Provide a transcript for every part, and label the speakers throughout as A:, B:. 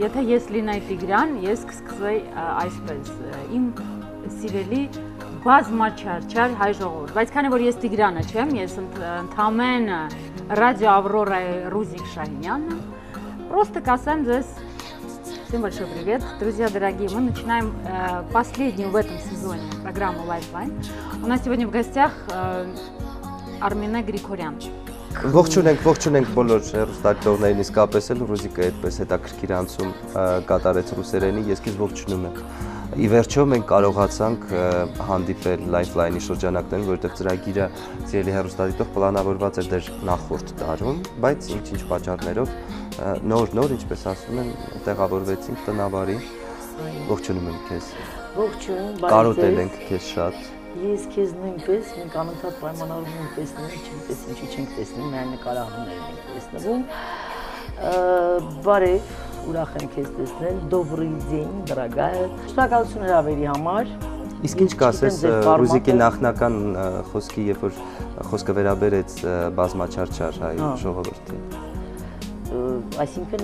A: եթե ես լինեի Տիգրան, ես կսկսեի այսպես, իմ սիրելի բազմաչարչար հայ ժողովուրդ, բայց քանի որ ես Տիգրանը չեմ, ես ընդամենը ռադիո Ավրորայի Ռուզիկ Շահինյանն, просто կասեմ ձեզ, всем большой привет, друзья дорогие, мы начинаем последнюю в этом сезоне программу Lifeline. У нас сегодня в гостях Արմինե Գրիգորյան։
B: Ողջունենք բոլոր հեռուստադիտողներին, իսկապես էլ Ռուզիկը այդպես հետաքրքիր անցում կատարեց ռուսերենի, ես քեզ ողջունում եմ։ Ի վերջո մենք կարողացանք հանդիպել Lifeline-ի շրջանակներում, որովհետև ծրագիրը սիրելի հեռուստադիտող պլանավորված էր դեռ նախորդ տարում, բայց ինչ-ինչ պատճառներով նոր, ինչպես ասում են, տեղավորվեցինք տնավարի։ Ողջունում եմ քեզ։
C: Ողջույն,
B: Կարոտել ենք քեզ շատ։
C: Ես քեզ նույնպես, մենք անընդհատ պայմանավորվում ենք տեսնել, չգիտես ինչու չենք տեսնում, միայն նկարահանումներն ենք տեսնվում։ Բարև, ուրախ եմ քեզ տեսնել, Добрый день, дорогая։ Շնորհակալություն հրավերի համար։
B: Իսկ ինչ կասես Ռուզիկի նախնական խոսքի, երբ որ խոսքը վերաբերեց բազմաչարչար հայ ժողովրդին։
C: Այսինքն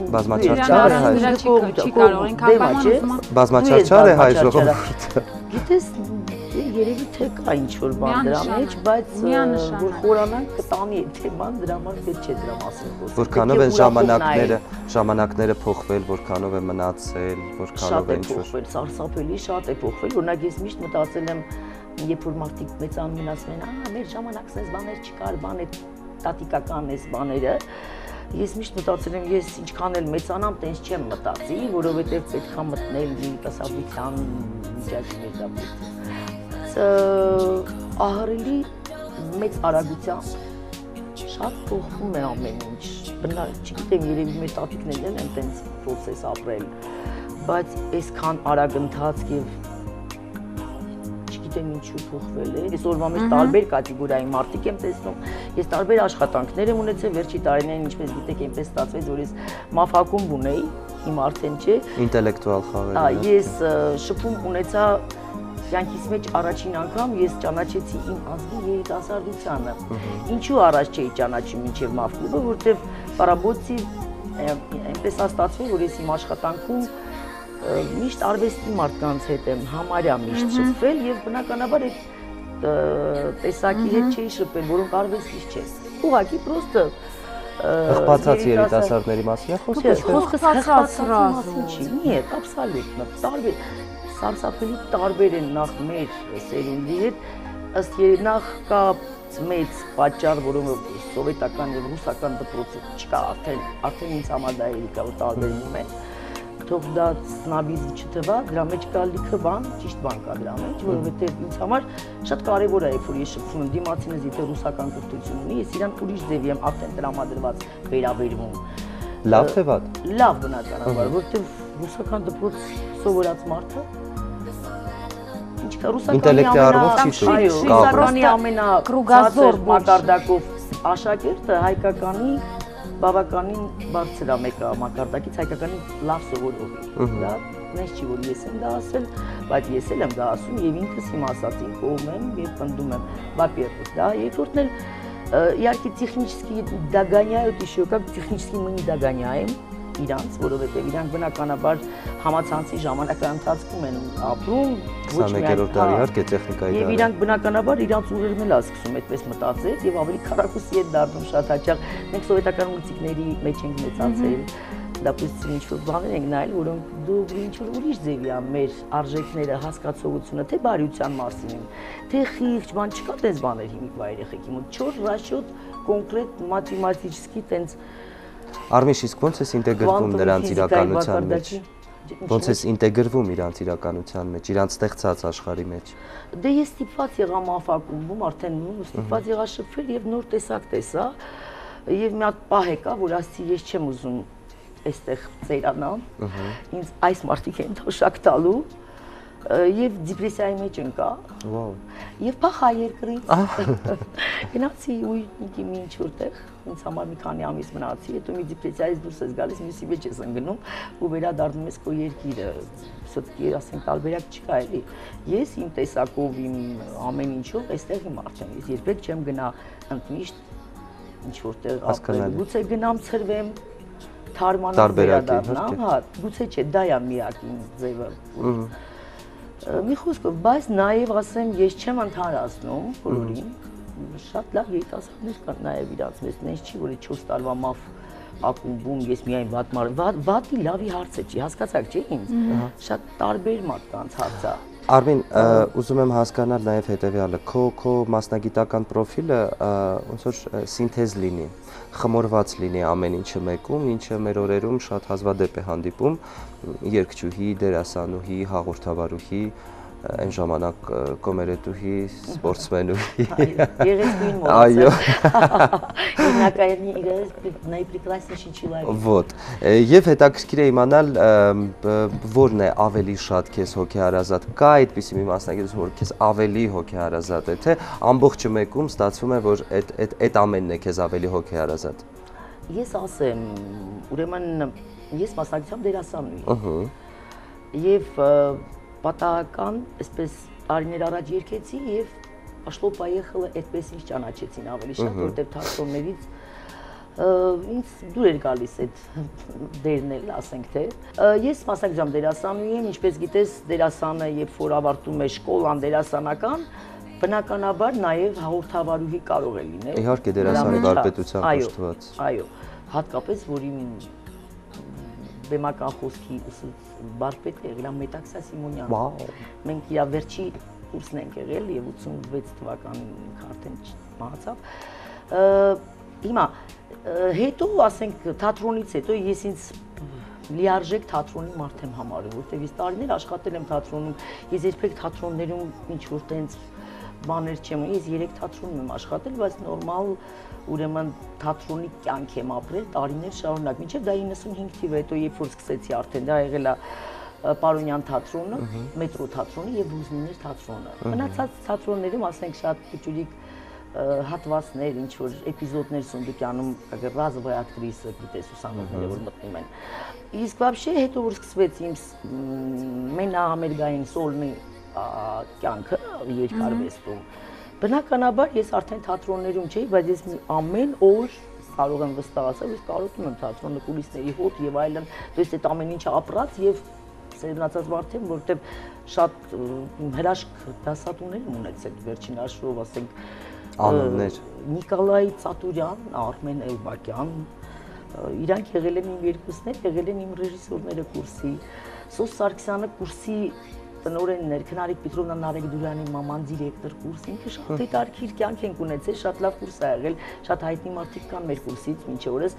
B: բազմաչարչար է հայ ժողովուրդը։
C: Գիտես, երևի թե կա ինչ-որ բան դրա մեջ, բայց որ խորանանք կտանի թեման դրա համար պետք չէ դրա մասին խոսել։
B: Որքանով են ժամանակները փոխվել, որքանով է մնացել, որքանով է ինչ-որ։
C: Սարսափելի շատ է փոխվել, օրինակ ես միշտ մտածել եմ, երբ որ մարդիկ մեծանում են ասում են, մեր ժամանակ sense բաներ չկար, բան է տատիկական էս բաները։ Ես միշտ մտածել եմ, ես ինչքան էլ մեծանամ, տենց չեմ մտածի, որովհետև պետք է մտնել երիտասարդության միջակայքի ահռելի մեծ արագությամբ շատ փոխվում է ամեն ինչ։ Չգիտեմ, երևի մեր տատիկներն են տենց process ապրել, բայց այսքան արագ ընթացք եւ չգիտեմ ինչու փոխվել է։ Այսօրվա մեջ տարբեր կատեգորիայի մարդիկ եմ տեսնում։ Ես տարբեր աշխատանքներ եմ ունեցել վերջի տարիներին, ինչպես գիտեք, այնպես ստացվեց, որ ես մաֆակումբ ունեի, հիմա արդեն չէ։
B: Ինտելեկտուալ խաղեր։
C: Ես շփում ունեցա կյանքիս մեջ առաջին անգամ ես ճանաչեցի իմ ազգի երիտասարդությանը։ Ինչու առաջ չէի ճանաչում մինչև մաֆկուբը, որտեվ պարաբոցի այնպես ստացվել, որ ես իմ աշխատանքում միշտ արվեստի մարդկանց հետ եմ համարյա միշտ շփվել եւ բնականաբար այդ տեսակի հետ չէի շփվել, որոնք արվեստից չեն։ Ուղղակի պրոստը
B: Աղբացած երիտասարդների մասին է խոսքը։
C: Խոսքը հղացած չի։ Нет, абсолютно տարբեր սարսափելի տարբեր են նախ մեր սերունդի հետ, ըստ նախ կա մեծ պատճառ, որոնք սովետական եւ ռուսական դպրոցը չկա, արդեն ինձ համար դա է տարբերվում է։ Թող դա սնաբիզմ չթվա, դրա մեջ կա լիքը բան, ճիշտ բան կա դրա մեջ, որովհետեւ ինձ համար շատ կարեւոր է, որ ես շփվում եմ դիմացինս, եթե ռուսական կրթություն ունի, ես իրան ուրիշ ձևի եմ արդեն տրամադրված վերաբերվում։
B: Լավ թե վատ։
C: Լավ բնականաբար, որովհետեւ ռուսական դպրոց սովորած մարդը ռուսականի ամենակրուգազոր մակարդակով աշակերտը հայկականի բավականին բարձր է մեկը մակարդակից հայկականին լավ սովորողի։ Դա նես չի որ ես եմ դա ասել, բայց ես էլ եմ դա ասում եւ ինքս հիմա ասացի կողմ եմ եւ պնդում եմ, во-первых, да, երկրորդն էլ իհարկե տեխնիկի դագանյայոտ еще как технически мы не догоняем իրանց, որովհետև իրանք բնականաբար համացանցի ժամանակահատվածում են ապրում,
B: ոչ միայն դարի իհարկե տեխնիկայի դարը։
C: Եվ իրանք բնականաբար իրանց ուժերն էլ սկսում այդպես մտածել եւ ավելի քառակուսի են դառնում շատ հաճախ։ Մենք սովետական մուլտիկների մեջ ենք մեծացել, դապուստին ինչ-որ բաներ ենք նայել, որոնք դու ինչ-որ ուրիշ ձևի է մեր արժեքները, հասկացողությունը, թե բարյության մասին, թե խիղճ, բան չկա տես բաներ հիմիկվա երեխեքի մոտ, չոր ռաշոտ կոնկրետ մաթեմատիկի տենց
B: Արմիշ, իսկ ոնց ես ինտեգրվում նրանց իրականության մեջ։ Ոնց ես ինտեգրվում իրանց իրականության մեջ, իրանց ստեղծած աշխարհի մեջ։
C: Դե ես ստիպված եղա մաֆակումբում, արդեն ստիպված եղա շփվել եւ նոր տեսակ տեսա, եւ մի հատ պահ եկա, որ ասի ես չեմ ուզում այստեղ ծերանամ, ինձ այս մարդիկ են թոշակ տալու եւ դիպրեսիայի մեջ ընկա։
B: Վաու։
C: Եվ փախա երկրից։ Գնացի ու մի ինչ-որ տեղ, ինձ համար մի քանի ամիս մնացի, հետո մի դիպրեսիայից դուրս ես գալիս, մյուսի մեջ ես ընկնում ու վերադառնում ես քո երկիրը։ Սոթկի ասենք տարբերակ չկա էլի։ Ես իմ տեսակով, իմ ամեն ինչով այստեղ եմ արդեն։ Ես երբեք չեմ գնա ընդմիշտ ինչ որտեղ ապրել։ Գուցե գնամ ցրվեմ, թարմանալ վերադառնամ, հա, գուցե չէ, դա է միակ իմ ձևը։ Մի խոսքով, բայց նաև ասեմ, ես չեմ ընդհանրացնում բոլորին, շատ լավ երիտասարդներ կան նաև իրանց մեջ, նենց չի, որ 4 տարվա մավ ակումբում ես միայն վատի լավի հարցը չի, հասկացաք չէ ինձ, շատ տարբեր մարդկանց հարց է։
B: Արմին, ուզում եմ հասկանալ նաև հետևյալը, քո մասնագիտական պրոֆիլը ոնց որ սինթեզ լինի, խմորված լինի ամեն ինչը մեկում, ինչը մեր օրերում շատ հազվադեպ է հանդիպում, երգչուհի, դերասանուհի, հաղորդավարուհի, այն ժամանակ կոմերետուհի, սպորտսմենուհի։
C: Գեղեցկուհին մոռացա։
B: Вот։ Եվ հետաքրքիր է իմանալ որն է ավելի շատ քեզ հոգեհարազատ։ Կա այդպիսի մի մասնագետություն, որ քեզ ավելի հոգեհարազատ է, թե ամբողջը մեկում ստացվում է, որ այդ ամենն է քեզ ավելի հոգեհարազատ։
C: Ես ասեմ, ուրեմն ես մասնագիտությամբ դերասանուհի եմ։ Եվ պատահական, այսպես տարիներ առաջ երկեցի եւ Աշլո Պայեխլը այդպես ինձ ճանաչեցին ավելի շատ, որտեղ թատրոններից ինձ դուր էր գալիս այդ դերն էլ, ասենք թե։ Ես մասնագիտությամբ դերասանուհի եմ, ինչպես գիտես, դերասանը երբ որ ավարտում է շկոլան դերասանական, բնականաբար նաեւ հաղորդավարուհի կարող է լինել։
B: Իհարկե դերասանի վարպետությամբ կոչված։
C: Այո, հատկապես որ իմ բեմական խոսքի վարպետ եղել է Մետաքսա Սիմոնյանը։ Մենք իր վերջի կուրսն ենք եղել եւ 86 թվականին արդեն մահացավ։ Հիմա հետո ասենք թատրոնից հետո ես ինձ լիարժեք թատրոնի մարդ եմ համարում, որտեղ ես տարիներ աշխատել եմ թատրոնում, ես երբեք թատրոններում ինչ որ տենց բաներ չեմ, ես 3 թատրոնում եմ աշխատել, բայց նորմալ ուրեմն թատրոնի կյանք եմ ապրել տարիներ շարունակ, մինչև դա 95 թիվը, հետո երբ որ սկսեցի արդեն դա եղել է Պարոնյան թատրոնը, մետրո թատրոնը եւ Բուզնիներ թատրոնը։ Մնացած թատրոններում ասենք շատ փոքրիկ հատվածներ, ինչ որ էպիզոդներ Սունդուկյանում, ռազովայ ակտրիսը, գիտես ուսանողները որ մտնում են։ Իսկ вообще հետո որ սկսվեց իմ մենահամերգային սոլնի կյանքը երկարվեստում, բնականաբար ես արդեն թատրոններում չէի, բայց ես ամեն օր կարող եմ վստահ ասել, ես կարոտում եմ թատրոնը, կուլիսների հոտ եւ այլն, то есть այդ ամեն ինչը ապրած եւ սերնացած մարդ եմ, որտեղ շատ հրաշք դասատուներ եմ ունեցել վերջին հաշվով, ասենք
B: անուններ
C: Նիկոլայ Ծատուրյան, Արմեն Էլբակյան, իրանք եղել են իմ երկուսներ, եղել են իմ ռեժիսորները կուրսի, Սոս Սարգսյանը կուրսի տնօրենն էր, Քնարիկ Պետրովնա Նարեկ Դուրյանի մաման դիրեկտոր կուրս, ինքը շատ հետաքրքիր կյանք ենք ունեցել, շատ լավ կուրս ա եղել, շատ հայտնի մարդիկ կան մեր կուրսից մինչ օրս։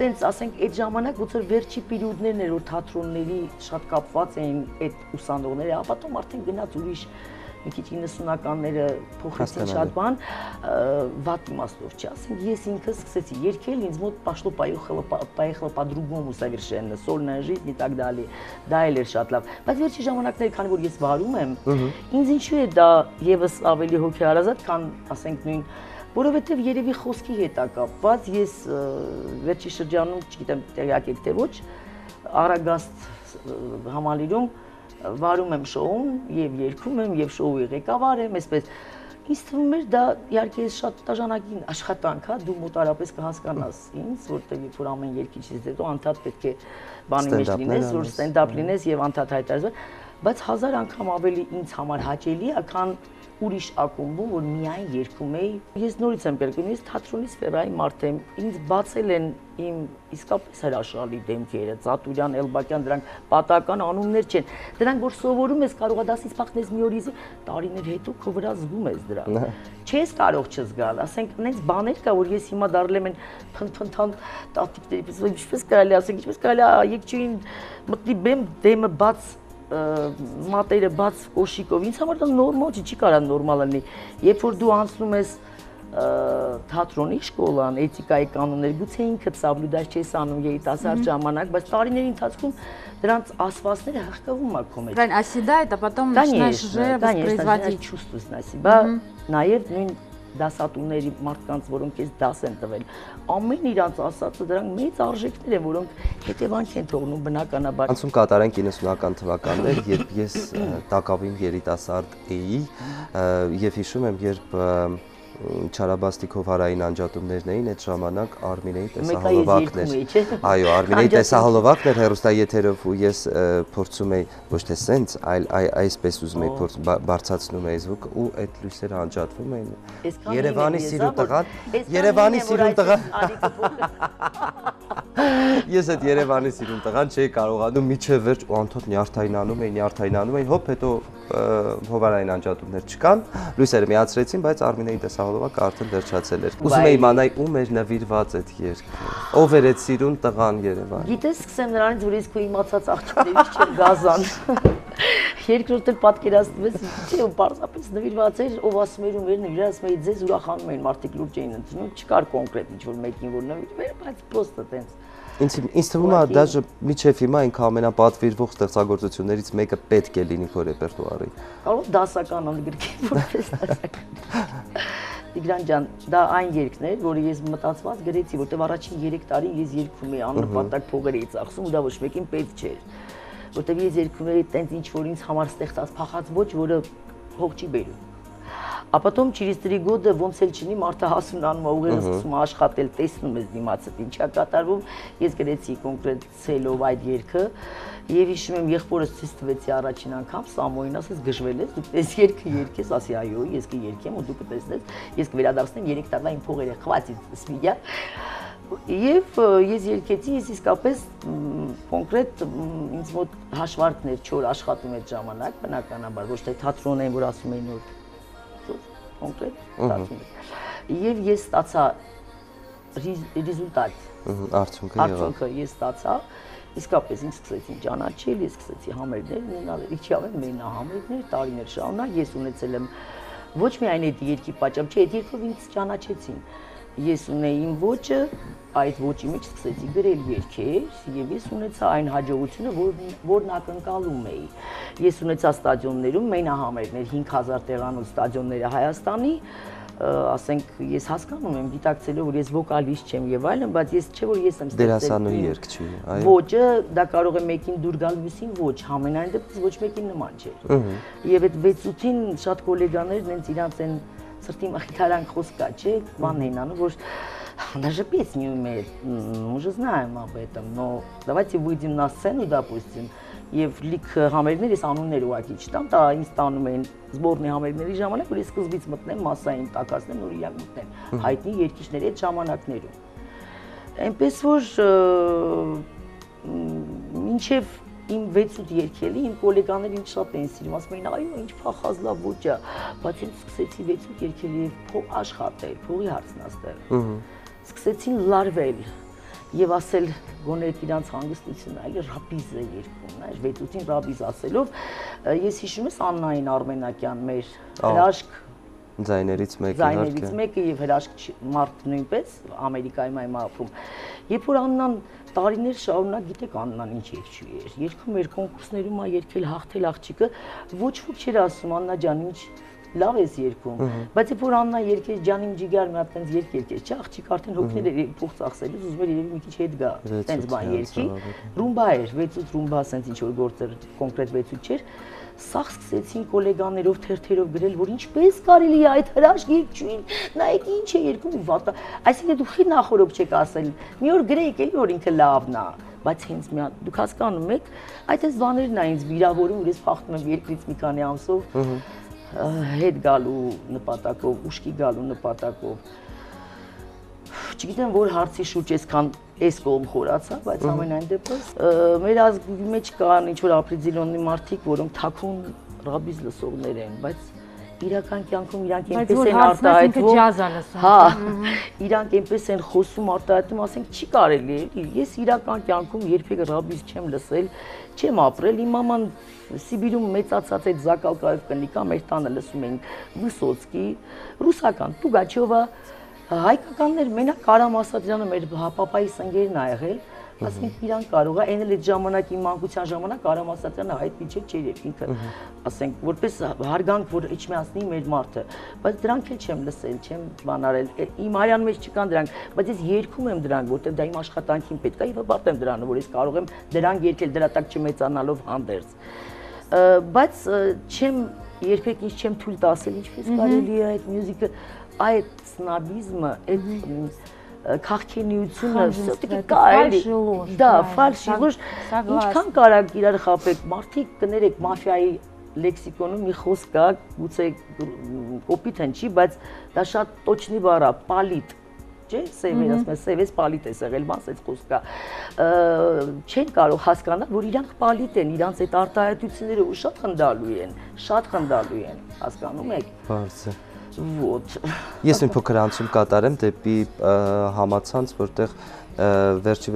C: Տենց ասենք այդ ժամանակ ոնց որ վերջի պերիոդներն էր, որ թատրոնների շատ կապված էին այդ ուսանողները, ապա արդեն գնաց ուրիշ մի քիչ 90-ականները փոխեցին շատ բան, վատ իմաստով չի, ասենք ես ինքս սկսեցի երգել, ինձ մոտ пошло поехало по-другому совершенно, сольная жизнь и так далее, դա էլ էր շատ լավ, բայց վերջի ժամանակները, քանի որ ես վարում եմ, ինձ ինչու է դա եւս ավելի հոգեհարազատ, քան ասենք նույն, որովհետեւ երևի խոսքի հետ է կապված, ես վերջի շրջանում, չգիտեմ տեղյակ եք թե ոչ, Արագաստ համալիրում վարում եմ շոուն եւ երգում եմ եւ շոուի ղեկավար եմ, այսպես ինձ թվում էր դա իհարկե շատ տաժանակին աշխատանք է, դու մոտարապես կհասկանաս ինձ, որտեղ որ ամեն երգիչից հետո անդադ պետք է բանի մեջ լինես, որ ստենդափ լինես եւ անդադ հայտարարես, բայց 1000 անգամ ավելի ինձ համար հաճելի է, քան ուրիշ ակումբում, որ միայն երգում էի։ Ես նորից եմ կերկում, ես թատրոնից ֆերայի մարդ եմ, ինձ բացել են իմ իսկապես հրաշալի դեմքերը, Ծատուրյան, Էլբակյան, դրանք պատահական անուններ չեն։ Դրանք որ սովորում ես, կարող է դասից փախնես մի օր, տարիներ հետո քո վրա զգում ես դրան։ Չես կարող չզգալ, ասենք, այնպես բաներ կա, որ ես հիմա դառել եմ փնփնթան տատիկների, ինչպես կարելի ասենք, ինչպես կարելի է եկչուին մտնի բեմ դեմը բաց մատերը բաց կոշիկով, ինձ համար դա նորմալ չի կարա նորմալ լինի, երբ որ դու անցնում ես թատրոնի շկոլան, էթիկայի կանոններ, գուցե ինքդ սաբլյուդար չես անում երիտասարդ ժամանակ, բայց տարիների ընթացքում դրանց ասվածները հղկվում է քո մեջ։
A: Правильно, оседает, а потом начинаешь уже воспроизводить.
C: Чувствуешь на себя, նաև նույն դասատուների մարդկանց, որոնք ես դաս են տվել, ամեն իրանց ասածը դրանք մեծ արժեքներ են, որոնք հետևանք են թողնում բնականաբար։
B: Անցում կատարենք 90-ական թվականներ, երբ ես տակավին երիտասարդ էի, եւ հիշում եմ, երբ Չարաբաստիկով հարային անջատումներն էին այդ ժամանակ Արմինեի տեսահոլովակն էր։ Այո, Արմինեի տեսահոլովակն էր հեռուստաեթերով ու ես փորձում էի ոչ թե սենց, այլ այսպես ուզում էի բարձրացնում էի զուգ ու այդ լույսերը անջատվում էին։ Երևանի սիրուն տղան, Երևանի սիրուն տղան։ Ես այդ Երևանի սիրուն տղան չէի կարողանում միջև վերջ ու անդոդ նյարդայնանում էի, հոպ հետո հովարային անջատումներ չկան, լույսերը միացրեցին, բայց Արմինեի տեսահոլովակը արդեն վերջացել էր։ Ուզում էի իմանալ ում էր նվիրված այդ երգը։ Ով էր այդ սիրուն տղան Երևան։
C: Գիտես, սկսեմ նրանից, որ ես քո իմացած աղջիկներից չեմ Գազան։ Երկրորդ էլ պատկերացնում ես, չէ, պարզապես նվիրված էր, ով ասում էր ում էր նվիրված, մեի ձեզ ուրախանում էին, մարդիկ լուրջ էին ընդունում, չկար կոնկրետ ինչ-որ մեկին որ նվիրվեր, բայց պրոստը տենց։
B: Ինձ թվում է դաժե միջև հիմա ինքը ամենապատվիրվող ստեղծագործություններից մեկը պետք է լինի քո ռեպերտուարի։
C: Կարող դասական ընդգրկել որպես դասական։ Տիգրան ջան, դա այն երգն էր, որը ես մտածված գրեցի, որտեղ առաջին 3 տարի ես երգում էի, աննպատակ փողեր էի ծախսում ու դա ոչ մեկին պետք չէր։ Որտեղ ես երգում էի տենց ինչ որ ինձ համար ստեղծած փախած ոչ, որը հող չի բերում։ А потом через 3 года ոնց էլ չնի մարդը հասունանում է ուղեղը սկսում աշխատել, տեսնում ես դիմացը ինչա կատարվում, ես գրեցի կոնկրետ ցելով այդ երգը եւ հիշում եմ եղբորս ցույց տվեցի առաջին անգամ Սամոյին ասես գժվել ես, դու այս երգը երգես, ասի այո, ես կերգեմ ու դու կտեսնես, ես կվերադառնեմ 3 տարվա իմ փողերը խվացի սմիյա եւ ես երգեցի, ես իսկապես կոնկրետ ինձ մոտ հաշվարկներ չոր աշխատում այդ ժամանակ, բնականաբար ոչ թե թատրոն են, որ ասում էին որ կոնկրետ ստացվում եւ ես ստացա ռեզուլտատ արդյունքը ես ստացա իսկապես ինձ սկսեցին ճանաչել ես սկսեցի համերգներ ունենալ իջավ մենահամերգներ տարիներ շարունակ ես ունեցել եմ ոչ միայն այդ երկի պատճառով չէ այդ երկով ինձ ճանաչեցին ես ունեի իմ ոճը այդ ոճի մեջ սկսեցի գրել երգեր եւ ես ունեցա այն հաջողությունը որն ակնկալում էի ես ունեցա ստադիոններում մենահամերգներ 5000 տեղանոց ստադիոնները Հայաստանի ասենք ես հասկանում եմ գիտակցելով որ ես վոկալիստ չեմ եւ այլն բայց ես չէ որ ես եմ
B: դերասանուհի երգչի այո
C: ոճը դա կարող է մեկին դուր գալ մյուսին ոչ համենայն դեպս ոչ մեկին նման չէ եւ այդ 6-8-ին շատ գոլեգաներ նենց իրանց են сыртի махитаранг խոսքա, չէ, բան էին անում, որ даже петь не умеет. Мы же знаем об этом, но давайте выйдем на сцену, допустим, եւ լիք համերգներ ես անուններ ուղակի չտամ, դա ինձ տանում էին զբորնի համերգների ժամանակ, որ ես սկզբից մտնեմ, մասային տակածնեմ, նոր իրանք մտնեմ, հայտնի երգիչների այդ ժամանակներում։ Այնպես որ մինչև իմ 6-8 երգելի իմ գոլեգաներին շատ էին սիրում, ասում էին, այո, ինչ փախած լավ ոճ է, բայց ինձ սկսեցի 6-8 երգելի եւ աշխատել, փողի հարցն աստեղ։ Սկսեցին լարվել եւ ասել գոնե իրանց հանգստությունը, այլ ռաբիզ է երգում, նայ 6-8-ին ռաբիզ ասելով, ես հիշում եմ Աննային Արմենակյան մեր հրաշք
B: ձայներից մեկը
C: եւ հրաշք մարդ նույնպես Ամերիկայում այմ ապրում։ Երբ որ Աննան տարիներ շարունակ գիտեք Աննան ինչ երգչի էր։ Երգում էր կոնկուրսներում ա երգել հաղթել աղջիկը, ոչ ոք չէր ասում Աննա ջան ինչ լավ ես երգում, բայց երբ որ Աննա երգեց ջանիմ ջիգար մի հատ տենց երգ երգեց, չէ, աղջիկը արդեն հոգներ էր փող ծախսելուց, ուզում էր երևի մի քիչ հետ գա, տենց բան երգի։ Ռումբա էր, 6-8 ռումբա, ասենց ինչ որ գործեր կոնկրետ 6-8 չէր։ Սաղ սկսեցին գոլեգաներով թերթերով գրել, որ ինչպես կարելի է այդ հրաշք երգչուին, նայեք ինչ է երգում վատա, այսինքն դու խի նախորոք չեք ասել, մի օր գրեիք էլի որ ինքը լավն է, բայց հենց մի հատ դուք հասկանում եք, այդ այս բաներն է ինձ վիրավորում, որ ես փախնում եմ երկրից մի քանի ամսով հետ գալու նպատակով, ուշքի գալու նպատակով։ Չգիտեմ որ հարցի շուրջ այսքան այս կողմ խորացա, բայց ամենայն դեպս մեր ազգի մեջ կան ինչ որ ապրիլոնի մարդիկ, որոնք թաքուն ռաբիզ լսողներ են, բայց իրական կյանքում իրանք այնպես են արտահայտվում։ Հա, իրանք այնպես են խոսում արտահայտում, ասենք չի կարելի էլի։ Ես իրական կյանքում երբեք ռաբիզ չեմ լսել, չեմ ապրել, իմ մաման Սիբիրում մեծացած այդ Զակալկայով կնիկա, մեր տանը լսում ենք Վիսոցկի, ռուսական, Պուգաչովա, հայկականներ մենակ Կարամ Ասատրյանը մեր պապայի սնգերն ա եղել, ասենք իրանք կարող է, այն էլ այդ ժամանակ իմ մանկության ժամանակ Կարամ Ասատրյանը հայտնի չէր ինքը, ասենք որպես հարգանք, որ իջմիացնի մեր մարդը, բայց դրանք էլ չեմ լսել, չեմ բանարել, իմ արյան մեջ չկան դրանք, բայց ես երգում եմ դրանք, որտեղ դա իմ աշխատանքին պետք է, եւ հպարտեմ դրանը, որ ես կարող եմ դրանք երգել դրա տակ չմեծանալով հանդերձ, բայց չեմ երբեք ինչ չեմ թույլ տասել, ինչպես կարելի է այդ մյուզիկը այդ սնաբիզմը, այդ քաղաքենիությունը все-таки կա էլի։ Դա ֆալշի ոչ ինչքան կարակ իրար խապեք, մարդիկ կներեք մաֆիայի լեքսիկոնում մի խոսք կա, գուցե կոպիտ հնչի, բայց դա շատ տոչնի բառ է, պալիտ։ Չէ, սևեր ասում է, սևես պալիտ է եղել, մաս այդ խոսքա։ Չեն կարող հասկանալ, որ իրանք պալիտ են, իրանք այդ արտահայտությունները շատ խնդալու են, հասկանում եք։
B: Բարձր։
C: Вот։
B: Ես մի փոքր անցում կատարեմ դեպի համացանց, որտեղ վերջի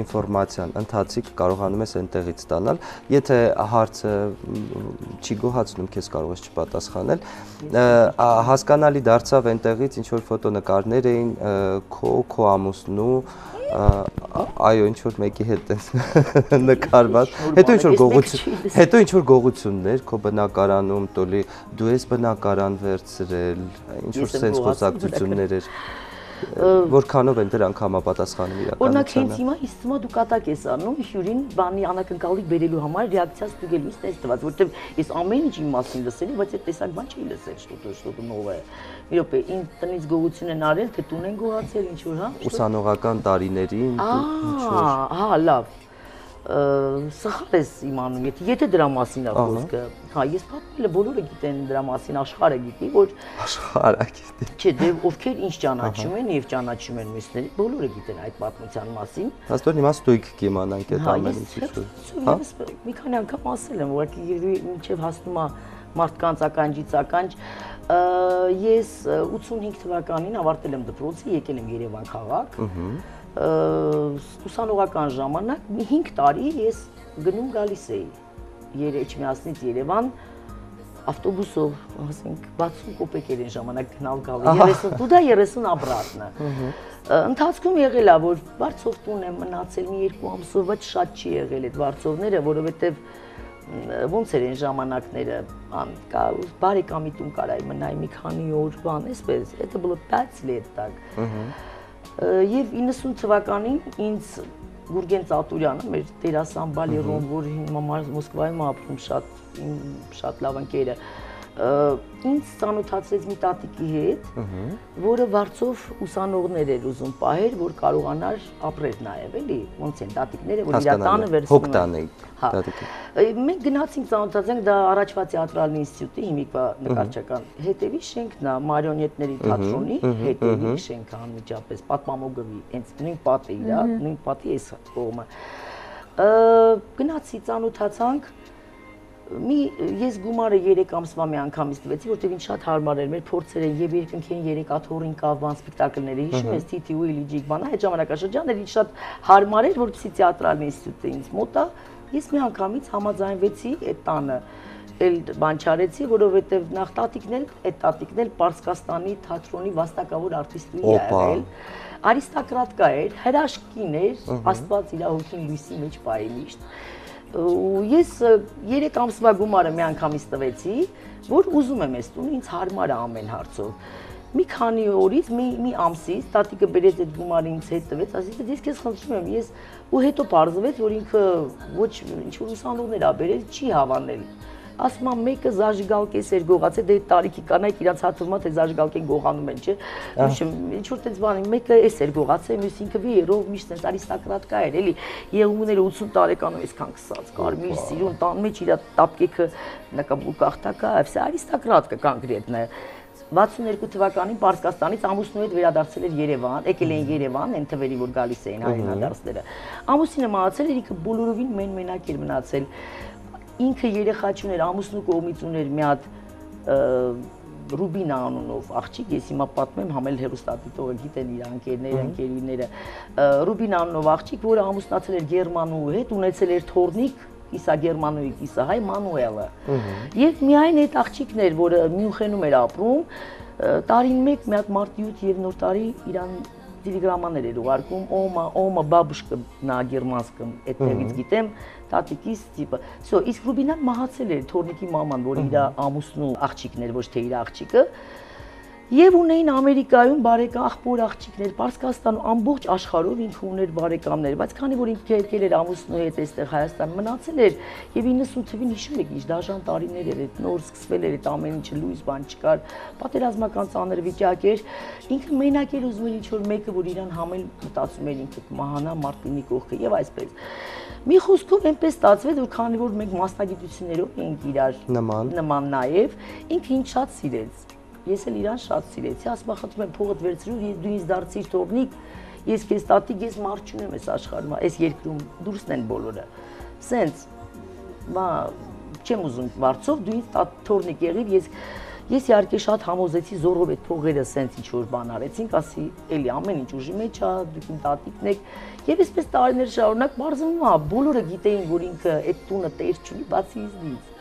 B: ինֆորմացիան ընթացիկ կարողանում ես այնտեղից ստանալ։ Եթե հարցը չի գոհացնում, քեզ կարող ես չպատասխանել։ Հասկանալի դարձավ այնտեղից ինչ որ ֆոտոնկարներ էին քո ամուսնու, այո, ինչ որ մեկի հետ նկարված։ Հետո ինչ որ գողություններ քո բնակարանում, տոլի դու ես բնակարան վերցրել, ինչ որ sense խոսակցություններ էր։ Որքանով են դրանք համապատասխանում իրականությանը։
C: Օրինակ հենց հիմա իսկ հիմա դու կատակ ես անում հյուրին բանի անակնկալի բերելու համար ռեակցիա ստուգելու ինձ տված, որտեղ ես ամեն ինչ իմ մասին լսել եմ, բայց այդ տեսակ բան չի լսել, что-то новое։ Մի րոպե, ինձ տնից գողություն են արել, թե տուն են գողացել, ինչ որ, հա։
B: Ուսանողական տարիներին ինչ որ։
C: Հա, լավ։ Սխալ ես իմանում, եթե դրա մասին է խոսքը, հա, ես պատմել եմ, բոլորը գիտեն դրա մասին, աշխարհը գիտի, որ
B: աշխարհը գիտի։
C: Չէ, դե ովքեր ինչ ճանաչում են եւ ճանաչում են մյուսները, բոլորը գիտեն այդ պատմության մասին։
B: Աստոր հիմա ստույգ կիմանանք այդ ամեն ինչը։
C: Հա, մի քանի անգամ ասել եմ, որ մինչեւ հասնում է մարդկանց ականջից ականջ, ես 85 թվականին ավարտել եմ դպրոցը, եկել եմ Երևան քաղաք։ Ուսանողական ժամանակ 5 տարի ես գնում գալիս էի Էջմիածնից Երևան ավտոբուսով, ասենք 60 կոպեկ էր այն ժամանակ գնալ գալու 30 տուդա 30 обратно։ Ընթացքում եղել է որ Վարչով տուն եմ մնացել մի 2 ամսով, բայց շատ չի եղել այդ Վարչովները, որովհետև ոնց էր այն ժամանակները, բարեկամի տուն կարայի մնայի մի քանի օր, բան, այսպես, это было 5 лет так։ Եվ 90 թվականին ինձ Գուրգեն Ծատուրյանը, մեր դերասան բալերոն, որ հիմա Մոսկվայում ապրում շատ լավ ընկերը, ինձ ծանոթացրեց մի տատիկի հետ, որը Վարչով ուսանողներ էր ուզում պահել, որ կարողանար ապրել նաև, էլի, ոնց են տատիկները, որ իր տանը վերցնում են։ Մենք գնացինք ծանոթացանք, դա առաջվա թեատրալի ինստիտուտի հիմիկվա նկարչական հետևի շենքն է, մարիոնետների թատրոնի հետևի շենքը անմիջապես, պատմամոգովի, հենց նույն պատը իրա, նույն պատի այս կողմը։ Գնացի ծանոթացանք, ես գումարը 3 ամսվա մի անգամից տվեցի, որտեղ ինձ շատ հարմար էր, մեր փորձերը եւ երկնքային 3 աթոռին կավան սպեկտակլները, հիշում ես Թիթի ու Իլիջիկ բանը, այդ ժամանակաշրջանն ինձ շատ հարմար էր, որպեսզի թեատրալի ինստիտուտը ինձ մոտ է, ես մի անգամից համաձայնվեցի այդ տանը, էլ բան չարեցի, որովհետեւ նախ տատիկն էլ Պարսկաստանի թատրոնի վաստակավոր արտիստուհի է եղել, արիստոկրատկա էր, հրաշքին էր, Աստված իր հոգին լույսի մեջ պահի միշտ։ Ես 3 ամսվա գումարը մի անգամից տվեցի, որ ուզում եմ այս տունը, ինձ հարմար է ամեն հարցով։ Մի քանի օրից, մի ամսից տատիկը բերեց այդ գումարը ինձ հետ տվեց, ասեց, ես քեզ խնդրում եմ, ես ու հետո պարզվեց, որ ինքը ոչ ինչ-որ ուսանողներ ա բերել, չի հավանել։ Ասում եմ մեկը զաժիգալկես էր գողացել, դե տարիքի կանայք իրանց հաթվում թե զաժիգալկեն գողանում են, չէ։ Ինչ որ տենց բանի, մեկը էս էր գողացել, մյուս ինքը վիերով միշտ տենց արիստոկրատկա էր, էլի։ Եղունգները 80 տարեկանում այսքան կսած, կարմիր սիրուն, տան մեջ իր տապկեքը նկաբուկ ախտակա, այստեղ արիստոկրատկա կոնկրետնը։ 62 թվականին Պարսկաստանից ամուսնու հետ վերադարձել էր Երևան, եկել էին Երևան, այն թվերի որ գալիս էին հայրենադարձները։ Ամուսինը մահացել էր, ինքը բոլորովին մենակ էր մնացել։ Ինքը երեխա չուներ, ամուսնու կողմից ուներ մի հատ Ռուբինա անունով աղջիկ, ես հիմա պատմեմ, համել հերոստատիտողը գիտեն իր ընկերները, Ռուբինա անունով աղջիկ, որը ամուսնացել էր գերմանուհու հետ, ունեցել էր թոռնիկ, կիսա գերմանուհի, կիսա հայ Մանուելը։ Եվ միայն այդ աղջիկն էր, որը Մյունխենում էր ապրում, տարին մեկ մի հատ մարտի 8 եւ նոր տարի իրան տելեգրամաներ էր ուղարկում, օմա բաբուշկա նա գերմանսկում, այդտեղից գիտեմ, տատիկիս տիպը։ Всё, իսկ Ռուբինան մահացել էր, թորնիկի մաման, որ իր ամուսնու աղջիկն էր, ոչ թե իր աղջիկը։ Եվ ունեին Ամերիկայում բարեկամ աղբոր աղջիկներ, Պարսկաստանում ամբողջ աշխարհով ինքը ուներ բարեկամներ, բայց քանի որ ինքը եկել էր ամուսնու հետ այստեղ Հայաստան մնացել էր եւ 90 թվին հիշում եք ինչ դաժան տարիներ էր, այդ նոր սկսվել էր այդ ամեն ինչը լույս բան չկար, պատերազմական ծանր վիճակ էր, ինքը մենակ էր ուզում ինչ որ մեկը որ իրան համել մտածում էր ինքը մահանա Մարտինի կողքը եւ այսպես։ Մի խոսքով այնպես ստացվեց որ քանի որ մենք մասնագիտություններով էինք իրար նման նաեւ ինքը ինձ շատ սիրեց։ Ես էլ իրան շատ սիրեցի, ասма խնդրում եմ փողդ վերցրու, դու ինձ դարձիր թողնիկ, ես քեզ տատիկ, ես մարդ չունեմ այս աշխարհում, այս երկրում դուրսն են բոլորը։ Սենց, չեմ ուզում վարձով, դու ինձ թողնիկ եղիր, ես իհարկե շատ համոզեցի զորով այդ փողերը սենց ինչ որ բան արեցինք, ասի, էլի ամեն ինչ ուժի մեջ է, դուք իմ տատիկն եք, եւ այսպես տարիներ շարունակ բարձվում է, բոլորը գիտեին, որ ինքը այդ տունը տեր չունի, բացի ինձնից։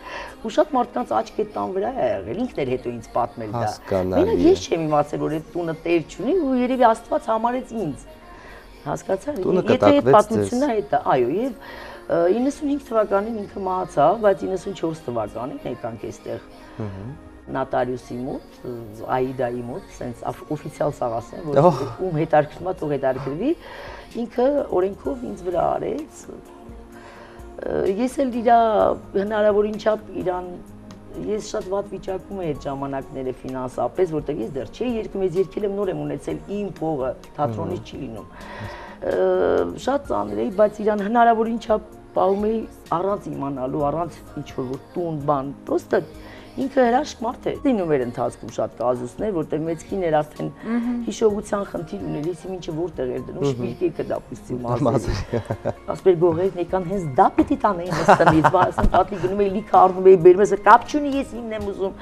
C: Ու շատ մարդկանց աչք այդ տան վրա է եղել, ինքն էր հետո ինձ պատմել դա։ Մենակ ես չեմ իմացել, որ այդ տունը տեր չունի ու երևի Աստված համարեց ինձ։ Հասկացա՞ր։ Եթե այդ պատմությունն է դա, այո, եւ 95 թվականին ինքը մահացավ, բայց 94 թվականին եկանք այստեղ նոտարիուսի մոտ, Աիդայի մոտ, սենց օֆիցիալ սաղ ասեմ, որ ում հետաքրքրվում է, թող հետաքրքրվի, ինքը օրենքով ինձ վրա արեց։ Ես էլ իրա հնարավորին չափ իրան ես շատ վատ վիճակում եմ այդ ժամանակները ֆինանսապես, որտեղ ես դեռ չէի երգում, ես երգել եմ նոր եմ ունեցել իմ փողը, թատրոնից չի լինում։ Շատ ծանր էի, բայց իրան հնարավորին չափ պահում էի առանց իմանալու, առանց ինչ-որ տուն բան, պրոստը ինքը հրաշք մարդ է։ Լինում էր ընթացքում շատ կազուսներ, որտեղ մեծ կին էր արդեն հիշողության խնդիր ուներ, ես ինչը որտեղ էր դնում, շպիրկեքը դապուստի մազեր։ Ասպեր գողերն եկան հենց դա պիտի տանեին հստանից, ասեն տատի գնում էի լիքը առնում էի բերում, ասա կապ չունի ես իմն եմ ուզում։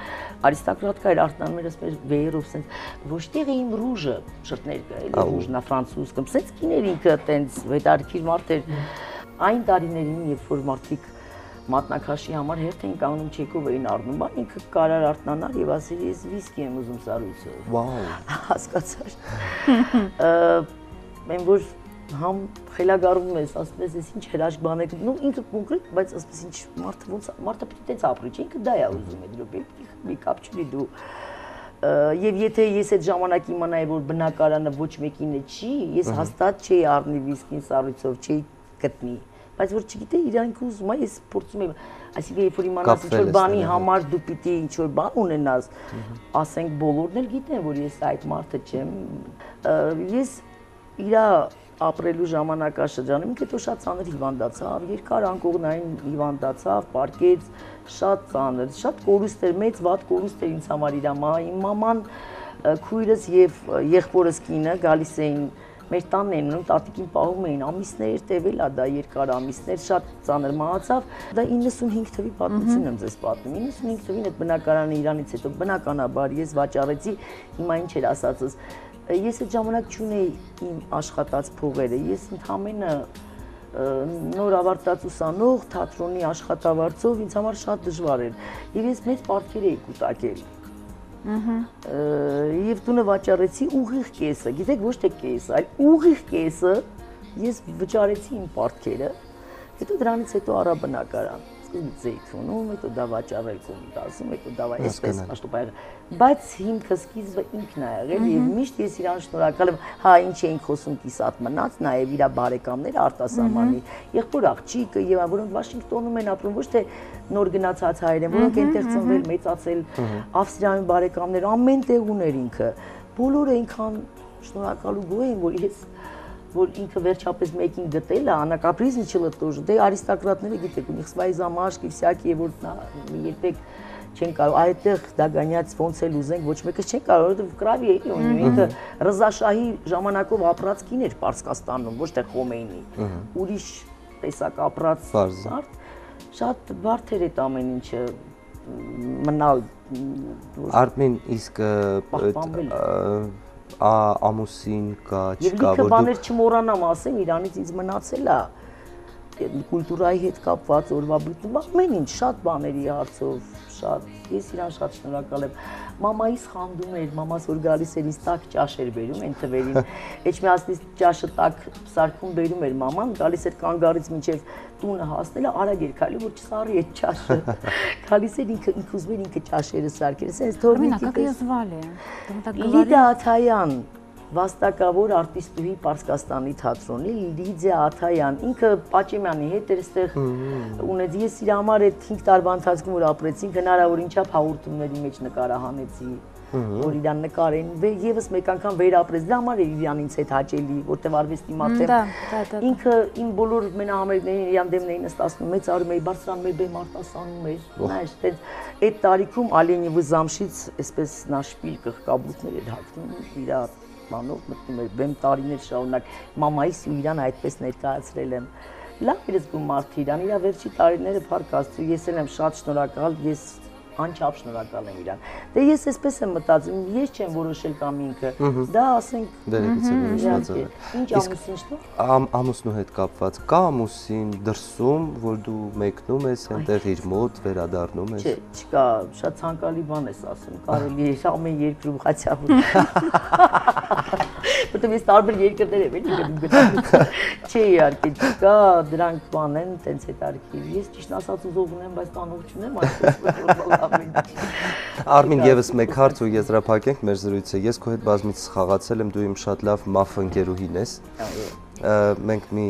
C: Արիստոկրատկա էր արտանում էր ասպեր վեերով սենց ոչտեղ իմ ռուժը շրտներ կա, էլի ռուժն է ֆրանսուզ կամ սենց կիներ ինքը տենց հետարքիր մարդ էր։ Այն տարիներին, երբ որ մարդիկ մատնաքաշի համար հերթ էին կանգնում չեկով էին առնում, բան ինքը կարար արթնանար եւ ասել ես վիսկի եմ ուզում սառույցով։ Վաու։ Հասկացար։ Մեն որ համ խելագարվում ես, ասես ես ինչ հրաշք բան եք, նո ինքը կոնկրետ, բայց ասես ինչ մարդը պիտի տենց ապրի, չէ, ինքը դա է ուզում է դրոպի, մի կապ չունի դու։ Եվ եթե ես այդ ժամանակ իմանայի, որ բնակարանը ոչ մեկին է չի, ես հաստատ չէի առնի վիսկին սառույցով, չէի գտնի, բայց որ չգիտեի իրանք ուզում է, ես փորձում եմ, այսինքն երբ որ իմանաս ինչ որ բանի համար դու պիտի ինչ որ բան ունենաս, ասենք բոլորն էլ գիտեն, որ ես այդ մարդը չեմ, ես իրա ապրելու ժամանակաշրջանում ինքը հետո շատ ծանր հիվանդացավ, երկար անկողնային հիվանդացավ, պարկեց, շատ ծանր, շատ կորուստ էր, մեծ վատ կորուստ էր ինձ համար իրա իմ մաման, քույրս եւ եղբորս կինը գալիս էին մեր տանն էին ունում, տատիկին պահում էին, ամիսներ տևել է դա երկար ամիսներ, շատ ծանր մահացավ, դա 95 թվի պատմությունն եմ ձեզ պատմում, 95 թվին այդ բնակարանը իրանից հետո բնականաբար ես վաճառեցի, հիմա ինչ էր ասածս, ես այդ ժամանակ չունեի իմ աշխատած փողերը, ես ընդամենը նոր ավարտած ուսանող, թատրոնի աշխատավարձով ինձ համար շատ դժվար էր, եւ ես մեծ պարտքեր էի կուտակել։ Եվ տունը վաճառեցի ուղիղ կեսը, գիտեք ոչ թե կեսը, այլ ուղիղ կեսը ես վճարեցի իմ պարտքերը, հետո դրանից հետո առա բնակարան, սկզբից Զեյթունում, հետո դա վաճառել Կոմիտասում, հետո դա այսպես աշտոպայր, բայց հիմքը սկիզբը ինքն է եղել եւ միշտ ես իրան շնորհակալ եմ, հա ինչ էինք խոսում կիսատ մնաց, նաեւ իր բարեկամները արտասահմանի, եղբոր աղջիկը եւ որոնք Վաշինգտոնում են ապրում, ոչ թե նոր գնացած հայեր են, որոնք այնտեղ ծնվել, մեծացել, Ավստրիայում բարեկամներ, ամեն տեղ ուներ ինքը։ Բոլորը այնքան շնորհակալ ու գոհ էին, որ ինքը վերջապես մեկին գտել է, она капризный человек тоже, դե արիստոկրատները գիտեք, у них свои замашки всякие, որ երբեք չեն կարող, այդտեղ դա գանյաց ոնց էլ ուզենք, ոչ մեկը չեն կարող, որովհետև կրավի էլի ունի, ինքը Ռզաշահի ժամանակով ապրած կին էր Պարսկաստանում, ոչ թե Խոմեյնի, ուրիշ տեսակ ապրած մարդ, շատ բարդ էր այդ ամեն ինչը մնալ։
B: Արմին, իսկ ամուսին կա, չկա,
C: որ դու… Եվ լիքը բաներ չմոռանամ ասեմ, իրանից ինձ մնացել է, կուլտուրայի հետ կապված օրվա բույթում, ամեն ինչ շատ բաների հարցով, շատ ես իրան շատ շնորհակալ եմ։ Մամայիս խանդում էր, մամաս որ գալիս էր ինձ տակ ճաշեր բերում, այն թվերին, էջմիածնից ճաշը տակ սարքում բերում էր մաման, գալիս էր կանգառից մինչև տունը հասնելը արագ էր քայլում, որ չսառի այդ ճաշը։ Գալիս էր ինքը ուզում էր ինքը ճաշերը սարքել, ասես թողնի Լիդա Աթայան, վաստակավոր արտիստուհի Պարսկաստանի թատրոնի Լիդիա Աթայան, ինքը Պաճեմյանի հետ էր այստեղ ունեց, ես իր համար այդ 5 տարվա ընթացքում որ ապրեցինք, հնարավոր ինչափ հաղորդումների մեջ նկարահանեցի, որ իրան նկարեն, եւս մեկ անգամ վերապրեց, դա համար էր իրան ինձ հետ հաճելի, որտեղ արվեստի մատեմ։ Ինքը իմ բոլոր մենահամերգներին իրան դեմն էին նստացնում, մեծ արում էի, բարձրանում էր բեմ արտասանում էր, նայես, այդ տարիքում Ալենիևի Զամշից այսպես նաշպիլ կղկաբույթներ էր հագնում իր բանով մտնում էր բեմ տարիներ շարունակ, մամայիս ու իրան այդպես ներկայացրել եմ։ Լավ էր զգում մարդը իրան, իր վերջի տարիները փառք Աստծո, ես էլ եմ շատ շնորհակալ, ես անչափ շնորհակալ եմ իրան։ Դե ես այսպես եմ մտածում, ես չեմ որոշել կամ ինքը, դա ասենք ինչ ամուսին շտո։
B: Ամուսնու հետ կապված կա ամուսին դրսում, որ դու մեկնում ես, այնտեղ իր մոտ վերադառնում ես։
C: Չէ, չկա, շատ ցանկալի բան ես ասում, կարելի է ամեն երկրում խաչապուր։ Որտեղ ես տարբեր երկրներ եմ գնում։ Չէ, իհարկե, չկա, դրանք բան են, տենց հետարքի։ Ես ճիշտ ասած ուզող ունեմ, բայց տանող չունեմ, այսպես
B: Արմին եւս մեկ հարց ու եզրափակենք մեր զրույցը։ Ես քո հետ բազմիցս խաղացել եմ, դու իմ շատ լավ մաֆ ընկերուհին ես։ Մենք մի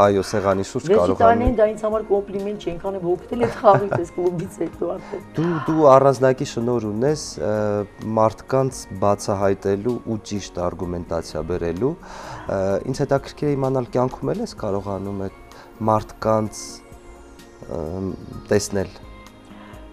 B: այո սեղանի շուրջ կարողանում
C: ենք։ Դա ինձ համար կոմպլիմենտ չէ, ինքան եմ հոգնել այդ խաղից այս կլուբից հետո արդեն։
B: Դու առանձնակի շնորհ ունես մարդկանց բացահայտելու ու ճիշտ արգումենտացիա բերելու։ Ինձ հետաքրքիր է իմանալ կյանքում ես կարողանում այդ մարդկանց տեսնել։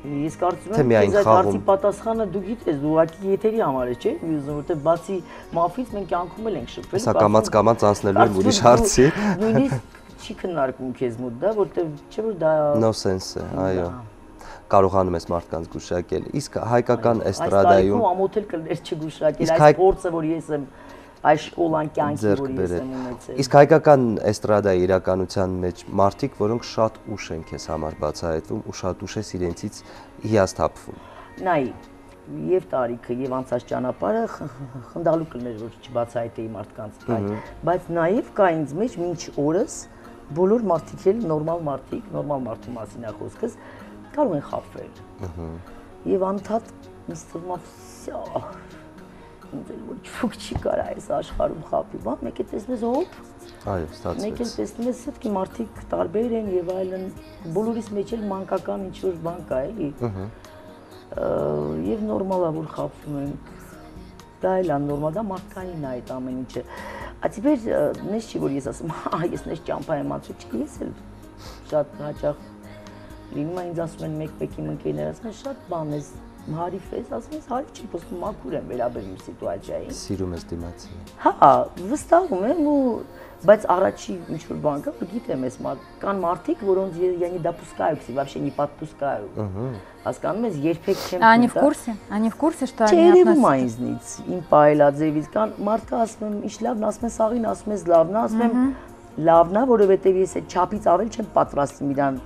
C: Ես կարծում եմ, այս հարցի պատասխանը դու գիտես, դու ուղղակի եթերի համար ես, չէ՞, ուզում, որտեղ բացի մաֆից մենք կյանքում ենք շփվել։
B: Սա կամաց անցնելու եմ ուրիշ հարցի։
C: Նույնիսկ չի քննարկում քեզ մոտ դա, որտեղ չէ՞ որ դա
B: նոսենս է, այո։ Կարողանում ես մարդկանց գուշակել։ Իսկ հայկական էստրադայում
C: այս ամոթել կլներ չգուշակել, այս փորձը, որ ես եմ այս շկոլան կյանքի, որ ես եմ ունեցել։
B: Իսկ հայկական էստրադայի իրականության մեջ մարդիկ, որոնք շատ ուշ են քեզ համար բացահայտվում ու շատ ուշ ես իրենցից հիասթափվում։
C: Նայ, եւ տարիքը եւ անցած ճանապարհը խնդալու կլներ, որ չբացահայտեի մարդկանց, բայց նաեւ կա ինձ մեջ մինչ օրս բոլոր մարդիկ էլ նորմալ մարդու մասին է խոսքս, կարող են խաբվել։ Եվ անդադ ինձ թվում է վсё ինձ էլ ոչ ոք չի կարա այս աշխարհում խաբի, բան, մեկ է տեսնում ես հոп։
B: Այո, ստացվեց։
C: Մեկ էլ տեսնում ես, սեփ մարդիկ տարբեր են եւ այլն, բոլորիս մեջ էլ մանկական ինչ-որ բան կա, էլի։ Եվ նորմալ է, որ խաբվում ենք։ Դա էլ է նորմալ, դա մարդկային է այդ ամեն ինչը։ Այդպես նես չի, որ ես ասում, ես նես ճամփա եմ ացու, չի, ես էլ շատ հաճախ լինում է ինձ ասում են մեկ-մեկ իմ ընկերներ, ասում են շատ բան ես հարիվ ես, ասում ես հարիվ չի, պոստում մաքուր եմ վերաբերում սիտուացիային։
B: Սիրում ես դիմացի։
C: Հա, վստահում եմ ու բայց առաջի ինչ-որ բան կա, որ գիտեմ ես կան մարդիկ, որոնց я не допускаю к себе, вообще не подпускаю։ Հասկանում ես, երբեք չեմ
A: Они в курсе, что они
C: относятся։ Չէ, ինձնից, իմ պայելաձևից կան մարդը ասում եմ, ինչ լավն, ասում ես աղին, ասում ես լավն, ասում եմ լավն է, որովհետև ես այդ չափից ավել չեմ պատրաստվում իրան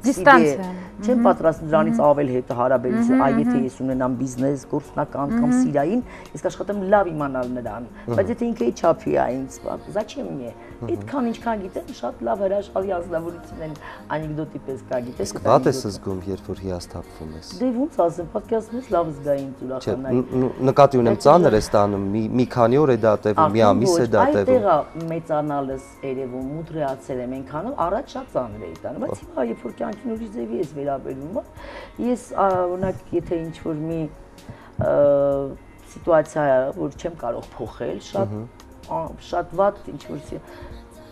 A: Դիստանցիա։
C: Չեմ պատրաստվում դրանից ավել հետը հարաբերություն, այ եթե ես ունենամ բիզնես, գործնական կամ սիրային, ես կաշխատեմ լավ իմանալ նրան, բայց եթե ինքը չափի է ինձ, զաչեմ мне։ Այդքան ինչքան գիտեմ, շատ լավ հրաշալի ազնվորություն են, անեկդոտի պես կա, գիտես։
B: Իսկ վատ ես զգում, երբ որ հիասթափվում ես։
C: Դե ոնց ասեմ, պատկերացնում ես լավ զգային ուրախանալ։
B: Նկատի ունեմ ծանր է ստանում, մի քանի օր է դա տևում, մի ամիս է դա տևում։
C: Այդտեղա մեծանալս երևում, մուդրացել եմ այնքանով, առաջ շատ ծանր էի տանում, բայց հիմա երբ որ կյանքին ուրիշ ձևի ես վերաբերվում, ես օրինակ եթե ինչ-որ մի սիտուացիա է, որ չեմ կարող փոխել, շատ վատ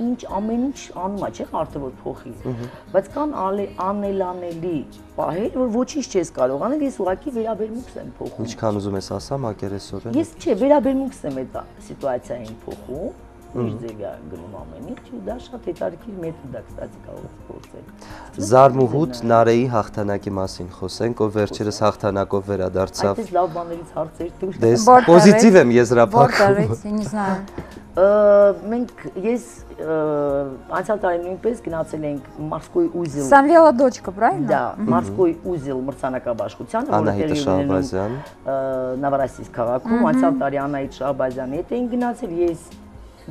C: ինչ ամեն ինչ անում է, չէ՞ մարդը որ փոխի, բայց կան անելանելի պահեր, որ ոչինչ չես կարող անել, ես ուղղակի վերաբերմունքս եմ փոխում։
B: Ինչքան ուզում ես ասամ, ակերեսորեն։
C: Ես չէ, վերաբերմունքս եմ այդ սիտուացիային փոխում, իր ձևի գնում ամեն ինչ, ու դա շատ հետաքրքիր մեթոդ է, կստացի կարող ես փորձել։
B: Զարմուհուտ Նարեի հաղթանակի մասին խոսենք, ով վերջերս հաղթանակով վերադարձավ։
C: Այդպես լավ բաներից հարցեր դուր։
B: Դες պոզիտիվ եմ եզրափակում։
A: не знаю։
C: Մենք ես անցյալ տարի նույնպես գնացել ենք Մорской узел։
A: Самвела дочка, правильно?
C: Да, Морской узел մրցանակաբաշխությանը, որը տեղի ունենում Նավարասիլսկ քաղաքում, անցյալ տարի Անահիտ Շահբազյանի հետ էին գնացել, ես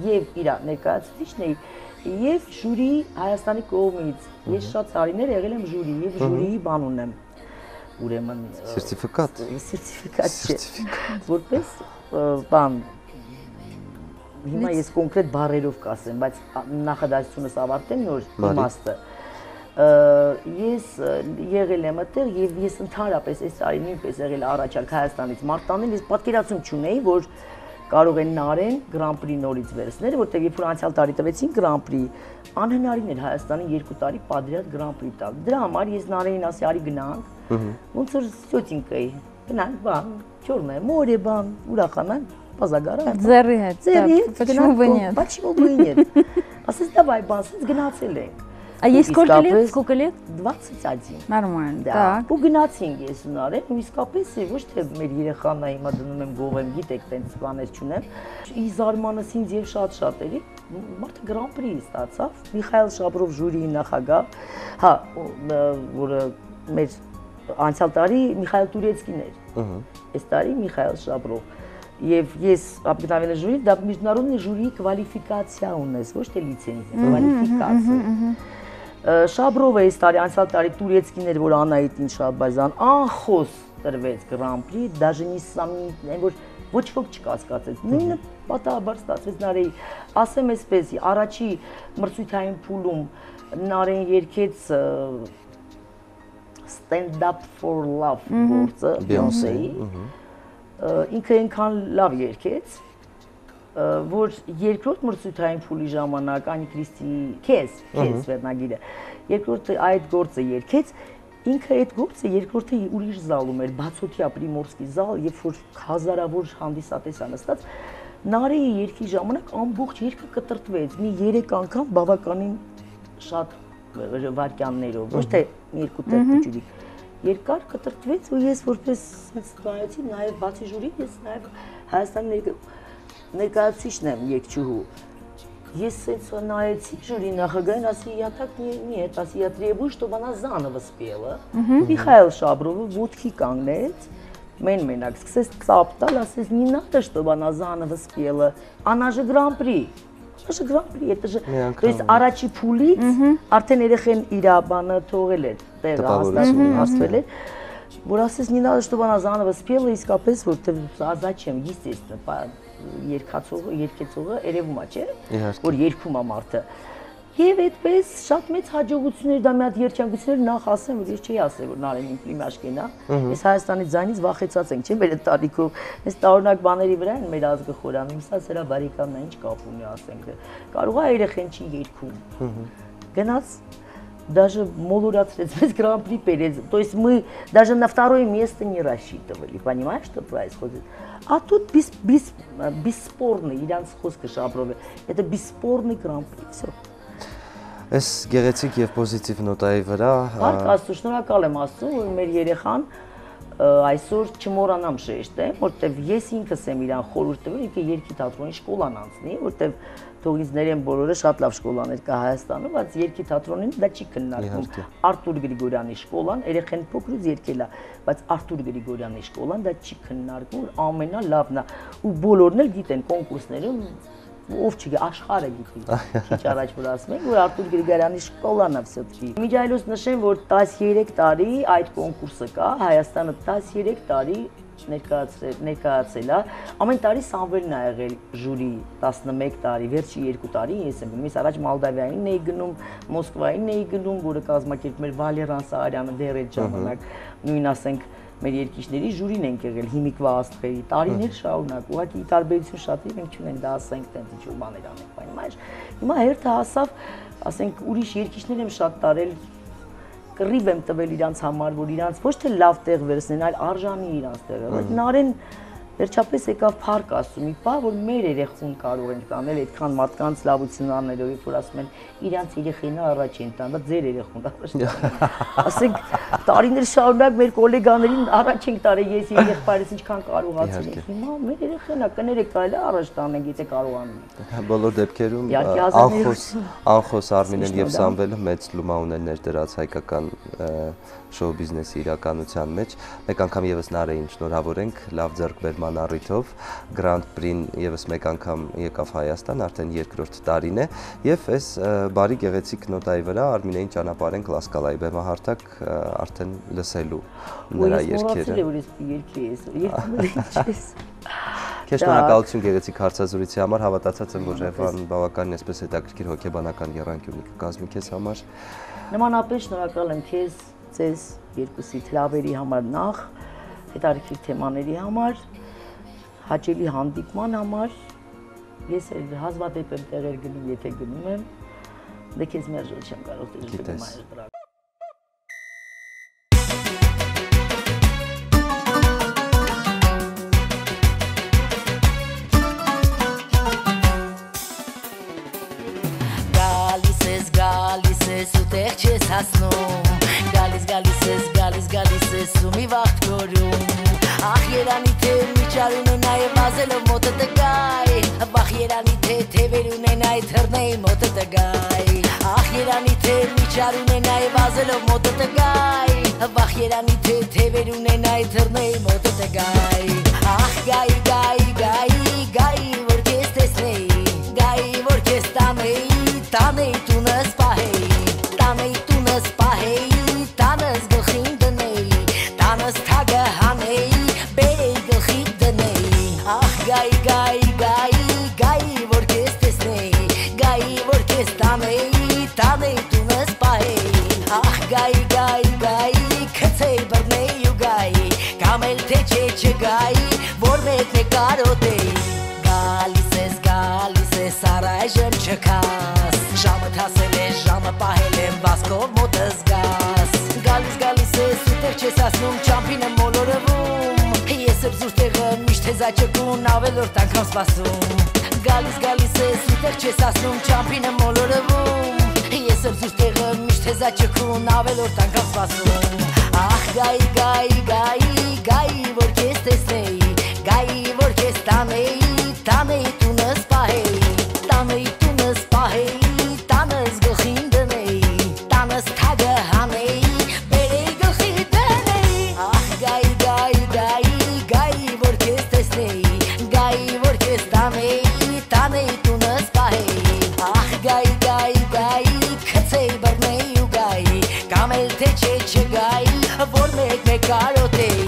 C: եւ իր ներկայացուցիչն էի, եւ ժյուրի Հայաստանի կողմից։ Ես շատ տարիներ եղել եմ ժյուրի եւ ժյուրիի բան ունեմ։ Ուրեմն
B: սերտիֆիկատ
C: չէ, որպես բան հիմա ես կոնկրետ բառերով կասեմ, բայց նախադասությունս ավարտեմ նոր իմաստը։ Ես եղել եմ այդտեղ եւ ես ընդհանրապես այս տարի նույնպես եղել առաջարկ Հայաստանից մարտանել, ես պատկերացում չունեի, որ կարող են Նարեն Grand Prix նորից վերցնել, որտեղ երբ որ անցյալ տարի տվեցին Grand Prix, անհնարին էր Հայաստանին 2 տարի պատրաստ Grand Prix տալ։ Դրա համար ես Նարենին ասի արի գնանք, ոնց որ սյոտինկայի, գնանք բան, չորնա, մորե բան, ուրախանանք, բազագարա։
A: Ձեռի հետ, почему бы нет?
C: Почему бы нет? Ասես давай բան, ասես գնացել ենք։
A: А ей сколько лет? Сколько лет?
C: 21։
A: Նормально,
C: да։
A: так։
C: Ու գնացինք ես ու Նարեն, ու իսկապես ոչ թե մեր երեխան է հիմա դնում եմ գողեմ, գիտեք, տենց բաներ չունեմ։ Ի զարմանս ինձ եւ շատ շատերի մարդը Grand Prix ստացավ, Միխայել Շաբրով ժյուրիի նախագահ, հա, որը մեր անցյալ տարի Միխայել Турецкին էր։ Այս տարի Միխայել Շաբրով։ Եվ ես обыкновенный ժյուրի, դա միջնարодный ժյուրիի կվալիֆիկացիա ունես, ոչ թե լիցենզիա, կվալիֆիկացիա։ Շաբրովը այս տարի, անցյալ տարի Турецкին էր, որ Անահիտին Շահբազյան անխոս տրվեց Grand Prix, даже не сомнительно, որ ոչ ոք չկասկածեց։ Նույնը պատահաբար ստացվեց Նարեի։ Ասեմ այսպես, առաջի մրցույթային փուլում Նարեն երգեց Stand Up for Love գործը Բեյոնսեի։ Ինքը այնքան լավ երգեց, որ երկրորդ մրցույթային փուլի ժամանակ Անի Քրիստի քեզ վերնագիրը երկրորդ այդ գործը երգեց, ինքը այդ գործը երկրորդը ուրիշ զալում էր, բացօթյա Պրիմորսկի զալ, երբ որ հազարավոր հանդիսատես անստաց, Նարեի երգի ժամանակ ամբողջ երգը կտրտվեց, մի 3 անգամ բավականին շատ վայրկյաններով, ոչ թե մի 2 տեղ երկար կտրտվեց ու ես որպես նայեցի նաև բացի ժյուրի, ես նաև Հայաստանի ներկայացուցիչն եմ երգչուհու։ Ես սենց նայեցի ժյուրի նախագահին, ասի, я так нет, ասի, я требую, чтобы она заново спела։ Միխայել Շաբրովը ոտքի կանգնեց, մենակ սկսեց ծափ տալ, ասեց, не надо, чтобы она заново спела, она же Grand Prix։ Դա же Grand Prix, это же, то есть առաջի փուլից արդեն երեխեն իր բանը թողել էր, տեղը հաստատվել էր, որ ասես не надо, чтобы она заново спела, իսկապես որտեղ зачем, естественно, երկեցողը երևում է, չէ՞, որ երգում է մարդը։ Եվ այդպես շատ մեծ հաջողություններ դա մի հատ երջանկություններ նախ ասեմ, որ ես չի ասել, որ Նարենին պլիմաշկին է։ Ես Հայաստանի ձայնից վախեցած ենք, չէ՞, մեր այդ տարիքով, այս տարօրինակ բաների վրա են մեր ազգը խորանում, սա սրա բարիկամն է, ինչ կապ ունի, ասենք, կարող է երեխեն չի երգում։ Գնաց даже молодец, без Гран-при перед, то есть мы даже на второе место не рассчитывали, понимаешь, что происходит? А тут бесспорный, Իրանց խոսքը Շաբրովը, это бесспорный Гран-при, все։
B: Այս գեղեցիկ եւ պոզիտիվ նոտայի վրա
C: Հարկ Աստծո, շնորհակալ եմ Աստծուն, որ մեր երեխան այսօր չմոռանամ շեշտեմ, որտեվ ես ինքս եմ իրան խորհուրդ տվել, ինքը երգի թատրոնի շկոլան անցնի, որտեվ թող ինձ ներեն բոլորը շատ լավ շկոլաներ կա Հայաստանում, բայց երգի թատրոնին դա չի քննարկվում։ Արտուր Գրիգորյանի շկոլան, երեխեն փոքրուց երգել է, բայց Արտուր Գրիգորյանի շկոլան դա չի քննարկվում, ամենալավն է, ու բոլորն էլ գիտեն կոնկուրսներում ով չգիտի, աշխարհը գիտի։ Քիչ առաջ որ ասում ենք, որ Արտուր Գրիգորյանի շկոլան է всё-таки։ Միջայլոց նշեմ, որ 13 տարի այդ կոնկուրսը կա, Հայաստանը 13 տարի ներկայացել է։ Ամեն տարի Սամվելն է եղել ժյուրի 11 տարի, վերջի 2 տարի ես եմ գնում, ես առաջ Մոլդավիային էի գնում, Մոսկվային էի գնում, որը կազմակերպում էր Վալերան Սահարյանը դեռ այդ ժամանակ, նույն ասենք մեր երկիշների ժյուրին ենք եղել հիմիկվա աստղերի տարիներ շարունակ, ուղղակի տարբերություն շատ է, մենք չունենք դա ասենք տենց ինչ-որ բաներ անենք, понимаешь։ Հիմա հերթը հասավ, ասենք ուրիշ երկիշներ եմ շատ տարել, կռիվ եմ տվել իրանց համար, որ իրանց ոչ թե լավ տեղ վերցնեն, այլ արժանի իրանց տեղը։ Նարեն Վերջապես եկավ փառք ասում, մի բա որ մեր երեխուն կարող ենք տանել այդքան մարդկանց լավություն անելով, որ ասում են իրանց երեխինը առաջ են տան, բայց ձեր երեխուն առաջ տան։ Ասենք տարիներ շարունակ մեր գոլեգաներին առաջ ենք տարել, ես եւ եղբայրս ինչքան կարողացել ենք։ Հիմա մեր երեխան է, կներեք կարելի առաջ տանենք, եթե կարողանում ենք։
B: Բոլոր դեպքերում անխոս Արմինեն եւ Սամվելը մեծ լումա ունեն ներդրած հայկական շոու բիզնեսի իրականության մեջ։ Մեկ անգամ եւս Նարեին շնորհավորենք լավ ձեռքբերման առիթով, Grand Prix-ն եւս մեկ անգամ եկավ Հայաստան, արդեն երկրորդ տարին է, եւ այս բարի գեղեցիկ նոտայի վրա Արմինեին ճանապարհենք Լասկալայի բեմահարթակ արդեն լսելու նրա երգերը։ Քեզ շնորհակալություն գեղեցիկ հարցազրույցի համար, հավատացած եմ, որ Եվան բավականին այսպես հետաքրքիր հոգեբանական եռանկյունի կկազմի քեզ համար։
C: Նմանապես շնորհակալ եմ քեզ, ձեզ երկուսիդ լավերի համար նախ, հետաքրքիր թեմաների համար, հաճելի հանդիպման համար։ Ես հազվադեպ եմ տեղեր գնում, եթե գնում եմ, դե քեզ մերժել չեմ կարող դժգոհ մայր։
D: Ուտեղ չես հասնում, գալիս ես ու մի վաղտ գորում, ախ երանի թե միջար ունենայ վազելով մոտը տգայ, վախ երանի թե թևեր ունենայ թռնեի մոտը տգայ, ախ երանի թե միջար ունենայ վազելով մոտը տգայ, վախ երանի թե թևեր ունենայ թռնեի մոտը տգայ, ախ գայի, որ քեզ տեսնեի, գայի, որ քեզ տանեի տունս պահեի, տունս պահեի, տանս գլխին դնեի, տանս թագը հանեի, բերեի գլխի դնեի, ախ գայի, որ քեզ տեսնեի, գայի, որ քեզ տանեի տունս պահեի, ախ գայի, քցեի բռնեի ու գայի, կամ էլ թե չգայի, որ մեկն է կարոտեի, գալիս ես առայժմ չքաս, ժամը հասել է, ժամը պահել եմ, վազքով մոտս գաս, գալիս ես ուտեղ չես ասնում, ճամփին եմ մոլորվում, ես եմ զուր տեղը միշտ հեզաճկուն, ավելորդ անգամ սպասում, գալիս ես ուտեղ չես ասնում, ճամփին եմ մոլորվում, ես եմ զուր տեղը միշտ հեզաճկուն, ավելորդ անգամ սպասում, ախ գայի, որ քեզ տեսնեի, գայի, որ քեզ տանեի տունս պահեի, տունս պահեի, տանս գլխին դնեի, տանս թագը հանեի, բերեի գլխի դնեի, ախ գայի, որ քեզ տեսնեի, գայի, որ քեզ տանեի տունս պահեի, ախ գայի, քցեի բռնեի ու գայի, կամ էլ թե չգայի, որ մեկ կարոտեի,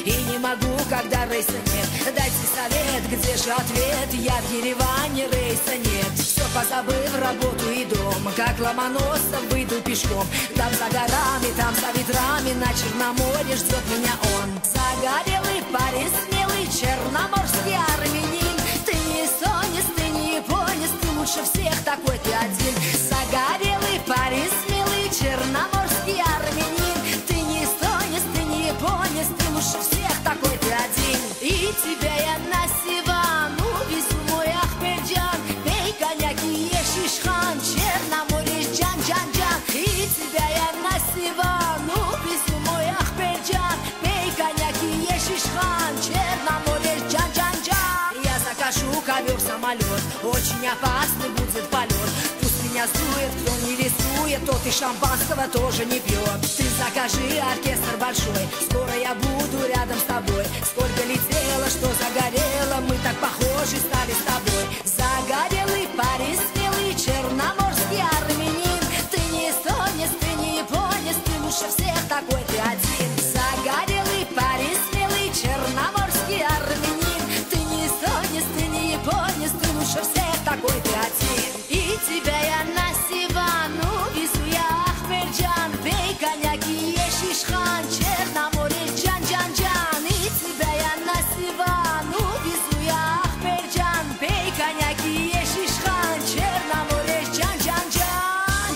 D: И не могу, когда рейса нет. Дайте совет, где же ответ? Я в Ереване, рейса нет. Все позабыв, работу и дом. Как Ломоносов выйду пешком. пешком. Там за горами, там за ветрами, на Черноморье ждет меня он. Загорелый парень, смелый черноморский армянин. Ты не эстонец, ты не японец, ты лучше всех такой ты один. Загорелый парень, смелый черноморский армянин. Ты не эстонец, ты не японец, ты лучше всех такой ты один. И тебя я на Сивану везу, мой Ахмеджан. Пей коньяки, ешь ишхан, Черноморье, джан-джан-джан. И тебя я на Сивану везу, мой Ахмеджан. Пей коньяки, ешь ишхан, Черноморье, джан-джан-джан. Я закажу ковер-самолет, очень опасный будет полет. Пусть меня сдует, кто не рисует, тот и шампанского тоже не пьет. Ты закажи оркестр большой, скоро я буду рядом с тобой. Сколько летело, что загорело, мы так похожи стали с тобой. Загорелый парень, смелый черноморский армянин. Ты не эстонец, ты не японец, ты лучше всех такой ты один. Загорелый парень, смелый черноморский армянин. Ты не эстонец, ты не японец, ты лучше всех такой ты один. И тебя я на Сивану везу, я Ахмеджан. Пей коньяки, ешь ишхан, Черноморье, джан-джан-джан. И тебя я на Сивану везу, я Ахмеджан. Пей коньяки, ешь ишхан, Черноморье, джан-джан-джан.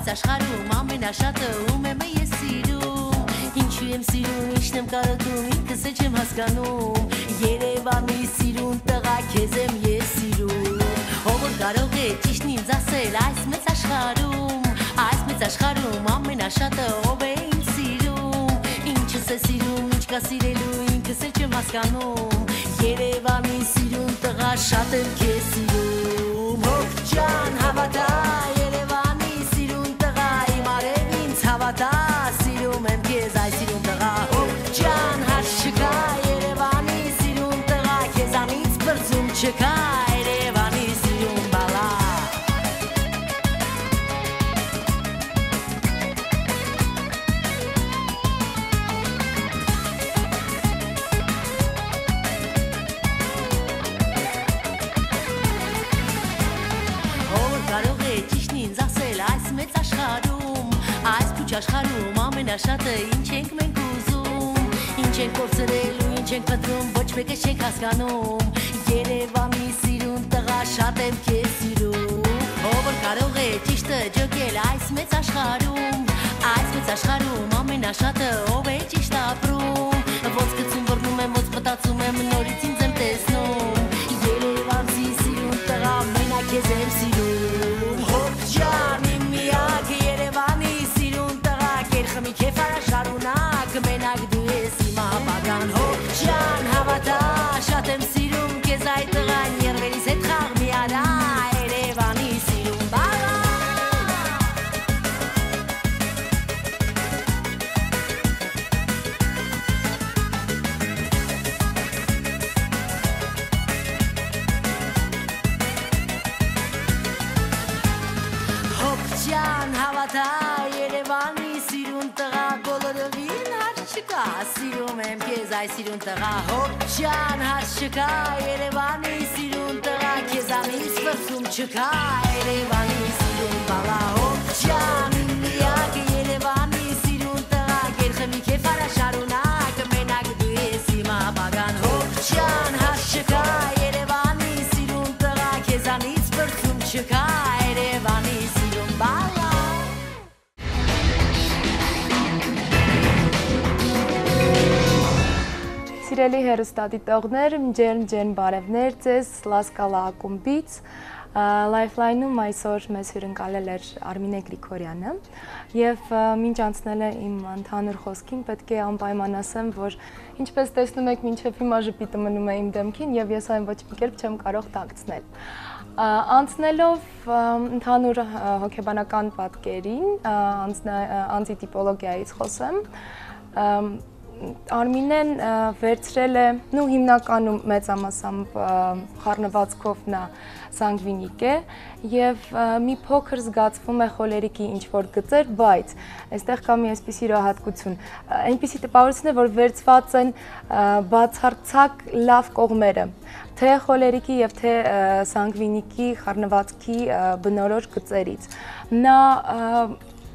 D: Աշխարհում ամենաշատը ում եմ ես սիրում, ինչու եմ սիրում, ինչն եմ կարոտում, ինքս էլ չեմ հասկանում, Երևանի սիրուն տղա քեզ եմ ես սիրում, ով որ կարող է ճիշտն ինձ ասել այս մեծ աշխարհում ամենաշատը ով է ինձ սիրում, ինչս է սիրում, ինչ կա սիրելու, ինքս էլ չեմ հասկանում, Երևանի սիրուն տղա շատ եմ քեզ սիրում, հոգ ջան հավատա Հավատա, սիրում եմ քեզ, այ սիրում տղա Հոգ ջան, հաշ չկա Երևանի սիրում տղա Քեզանից բրձում չկա Երևանի սիրում բալա Ով կարող է ճիշտն ինձ ասել այս մեծ աշխարհում Այս փուչ աշխարհում ամենաշատը ինչ ենք մենք ուզում Ինչ ենք կորցրել ու ինչ ենք մտնում ոչ մեկը չենք հասկանում Երևանի սիրուն տղա շատ եմ քեզ սիրում Ով որ կարող է ճիշտը ջոկել այս մեծ աշխարհում ամենաշատը ով է ճիշտ ապրում Ոնց գցում բռնում եմ, ոնց մտածում եմ նորից ինձ եմ տեսնում Երևանցի սիրուն տղա մենակ քեզ եմ սիրում Հոգ ջան իմ միակ Երևանի Քերխմի քեֆ արա շարունակ մենակ դու ես իմ ապագան Հոգ ջան հավատա շատ եմ սիրում քեզ այդ տղան երվերիս հետ խաղ մի արա Երևանի սիրում բալա Հոգ ջան հավատա Երևանի տղա բոլորովին հարց չկա Սիրում եմ քեզ այ սիրուն տղա Հոգ ջան հարց չկա Երևանի սիրուն տղա Քեզանից վրձում չկա Երևանի սիրուն բալա Հոգ ջան իմ միակ Երևանի սիրուն տղա Քերխմի քեֆ արա շարունակ մենակ դու ես իմ ապագան Հոգ ջան հարց չկա Երևանի սիրուն տղա Քեզանից վրձում չկա Երևանի սիրուն բալա
E: Սիրելի հեռուստադիտողներ, ջերմ բարևներ ձեզ Լասկալա ակումբից։ Lifeline-ում այսօր մեզ հյուրընկալել էր Արմինե Գրիգորյանը եւ մինչ անցնել է իմ ընդհանուր խոսքին, պետք է անպայման ասեմ, որ ինչպես տեսնում եք, մինչեւ հիմա ժպիտը մնում է իմ դեմքին եւ ես այն ոչ մի կերպ չեմ կարող տաքցնել։ Անցնելով ընդհանուր հոգեբանական պատկերին, անձի տիպոլոգիայից խոսեմ, Արմինեն վերցրել է, հիմնականում մեծամասամբ խառնվածքով նա սանգվինիկ է եւ մի փոքր զգացվում է խոլերիկի ինչ-որ գծեր, բայց այստեղ կա մի այսպիսի յուրահատկություն, այնպիսի տպավորություն է, որ վերցված են բացարձակ լավ կողմերը, թե խոլերիկի եւ թե սանգվինիկի խառնվածքի բնորոշ գծերից։ Նա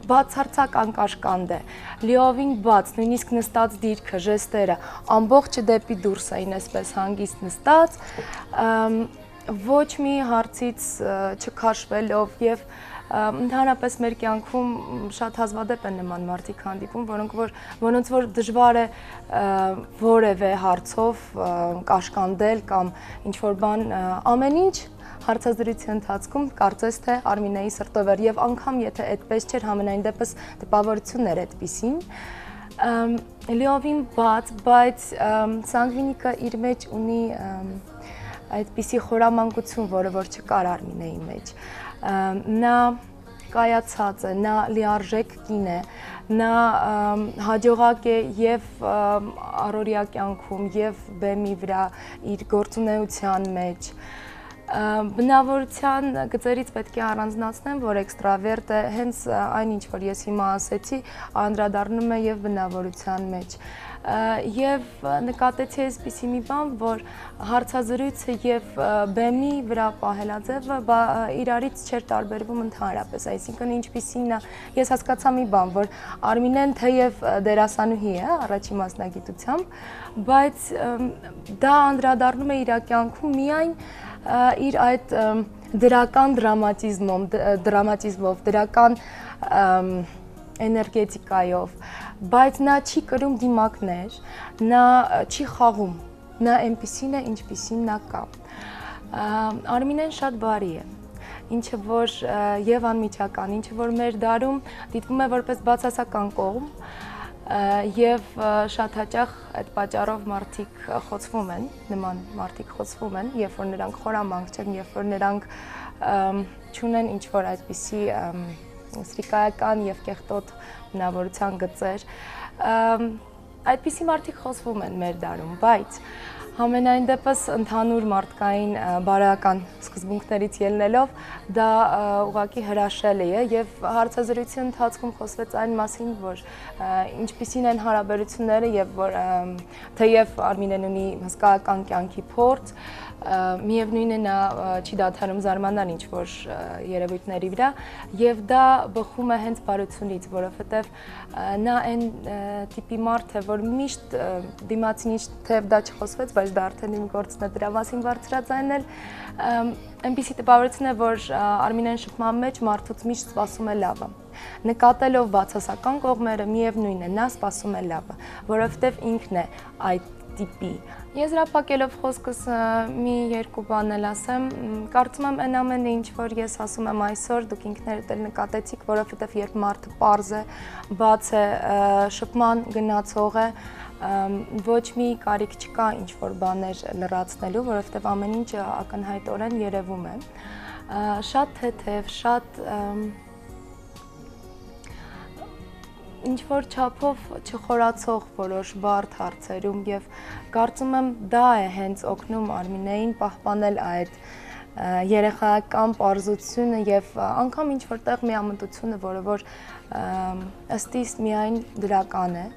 E: բացարձակ անկաշկանդ է, լիովին բաց, նույնիսկ նստած դիրքը, ժեստերը, ամբողջը դեպի դուրս էին այսպես հանգիստ նստած, ոչ մի հարցից չքաշվելով եւ ընդհանրապես մեր կյանքում շատ հազվադեպ են նման մարդիկ հանդիպում, որոնց որ դժվար է որևէ հարցով կաշկանդել կամ ինչ-որ բան ամեն ինչ հարցազրույցի ընթացքում կարծես թե Արմինեի սրտով էր եւ անգամ եթե այդպես չէր համենայն դեպս տպավորությունն էր այդպիսին լիովին բաց, բայց սանգվինիկը իր մեջ ունի այդպիսի խորամանկություն, որը որ չկար Արմինեի մեջ։ Նա կայացած է, նա լիարժեք կին է, նա հաջողակ է եւ առօրյա կյանքում եւ բեմի վրա իր գործունեության մեջ։ Բնավորության գծերից պետք է առանձնացնեմ, որ էքստրավերտ է, հենց այն ինչ որ ես հիմա ասեցի, անդրադառնում է եւ բնավորության մեջ։ Եվ նկատեցի այսպիսի մի բան, որ հարցազրույցը եւ բեմի վրա պահելաձևը իրարից չէր տարբերվում ընդհանրապես, այսինքն ինչպիսին է, ես հասկացա մի բան, որ Արմինեն թեև դերասանուհի է առաջի մասնագիտությամբ, բայց դա անդրադառնում է իր կյանքում միայն իր այդ դրական դրամատիզմով, դրական էներգետիկայով, բայց նա չի կրում դիմակներ, նա չի խաղում, նա այնպիսին է, ինչպիսին նա կա։ Արմինեն շատ բարի է, ինչը որ եւ անմիջական, ինչը որ մեր դարում դիտվում է որպես բացասական կողմ, եւ շատ հաճախ այդ պատճառով մարդիկ խոցվում են, նման մարդիկ խոցվում են, երբ որ նրանք խորամանկ չեն, երբ որ նրանք չունեն ինչ-որ այդպիսի սրիկայական եւ կեղտոտ բնավորության գծեր, այդպիսի մարդիկ խոցվում են մեր դարում, բայց համենայն դեպս ընդհանուր մարդկային բարոյական սկզբունքներից ելնելով դա ուղղակի հրաշալի է եւ հարցազրույցի ընթացքում խոսվեց այն մասին, որ ինչպիսին են հարաբերությունները եւ որ թեև Արմինեն ունի հսկայական կյանքի փորձ, միևնույն է նա չի դադարում զարմանալ ինչ որ երևույթների վրա եւ դա բխում է հենց բարությունից, որովհետեւ նա այն տիպի մարդ է, որ միշտ դիմացինից թեև դա չխոսվեց, բայց դա արդեն իմ գործն է դրա մասին բարձրաձայնել, այնպիսի տպավորություն է, որ Արմինեն շփման մեջ մարդուց միշտ սպասում է լավը։ Նկատելով բացասական կողմերը, միևնույն է, նա սպասում է լավը, որովհետեւ ինքն է այդ տիպի։ Եզրափակելով խոսքս մի երկու բան էլ ասեմ, կարծում եմ այն ամենը ինչ որ ես ասում եմ այսօր, դուք ինքներդ էլ նկատեցիք, որովհետև երբ մարդը պարզ է, բաց է, շփման գնացող է, ոչ մի կարիք չկա ինչ որ բաներ լրացնելու, որովհետև ամեն ինչ ակնհայտորեն երևում է։ Շատ թեթև, շատ ինչ-որ չափով չխորացող որոշ բարդ հարցերում եւ կարծում եմ դա է հենց օգնում Արմինեին պահպանել այդ երեխայական պարզությունը եւ անգամ ինչ-որ տեղ մի ամտությունը, որը որ ըստ իս միայն դրական է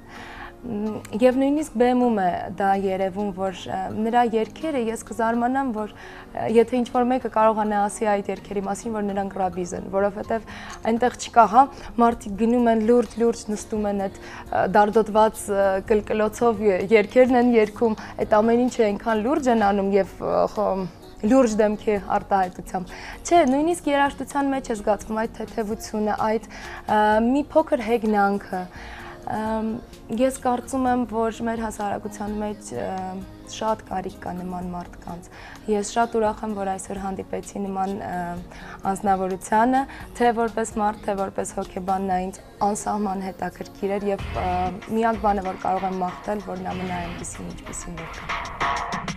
E: եւ նույնիսկ բեմում է դա երևում, որ նրա երգերը ես կզարմանամ, որ եթե ինչ-որ մեկը կարողանա ասի այդ երգերի մասին, որ նրանք ռաբիզ են, որովհետեւ այնտեղ չկա, հա, մարդիկ գնում են լուրջ նստում են այդ դարդոտված կլկլոցով երգերն են երգում, այդ ամեն ինչը այնքան լուրջ են անում եւ լուրջ դեմքի արտահայտությամբ։ Չէ, նույնիսկ երաժշտության մեջ է զգացվում այդ թեթևությունը, այդ մի փոքր հեգնանքը, Ես կարծում եմ, որ մեր հասարակության մեջ շատ կարիք կա նման մարդկանց։ Ես շատ ուրախ եմ, որ այսօր հանդիպեցի նման անձնավորությանը, թե որպես մարդ, թե որպես հոգեբան նա ինձ անսահման հետաքրքիր էր եւ միակ բանը, որ կարող եմ մաղթել, որ նա մնա այնպեսին, ինչպեսին որ կա։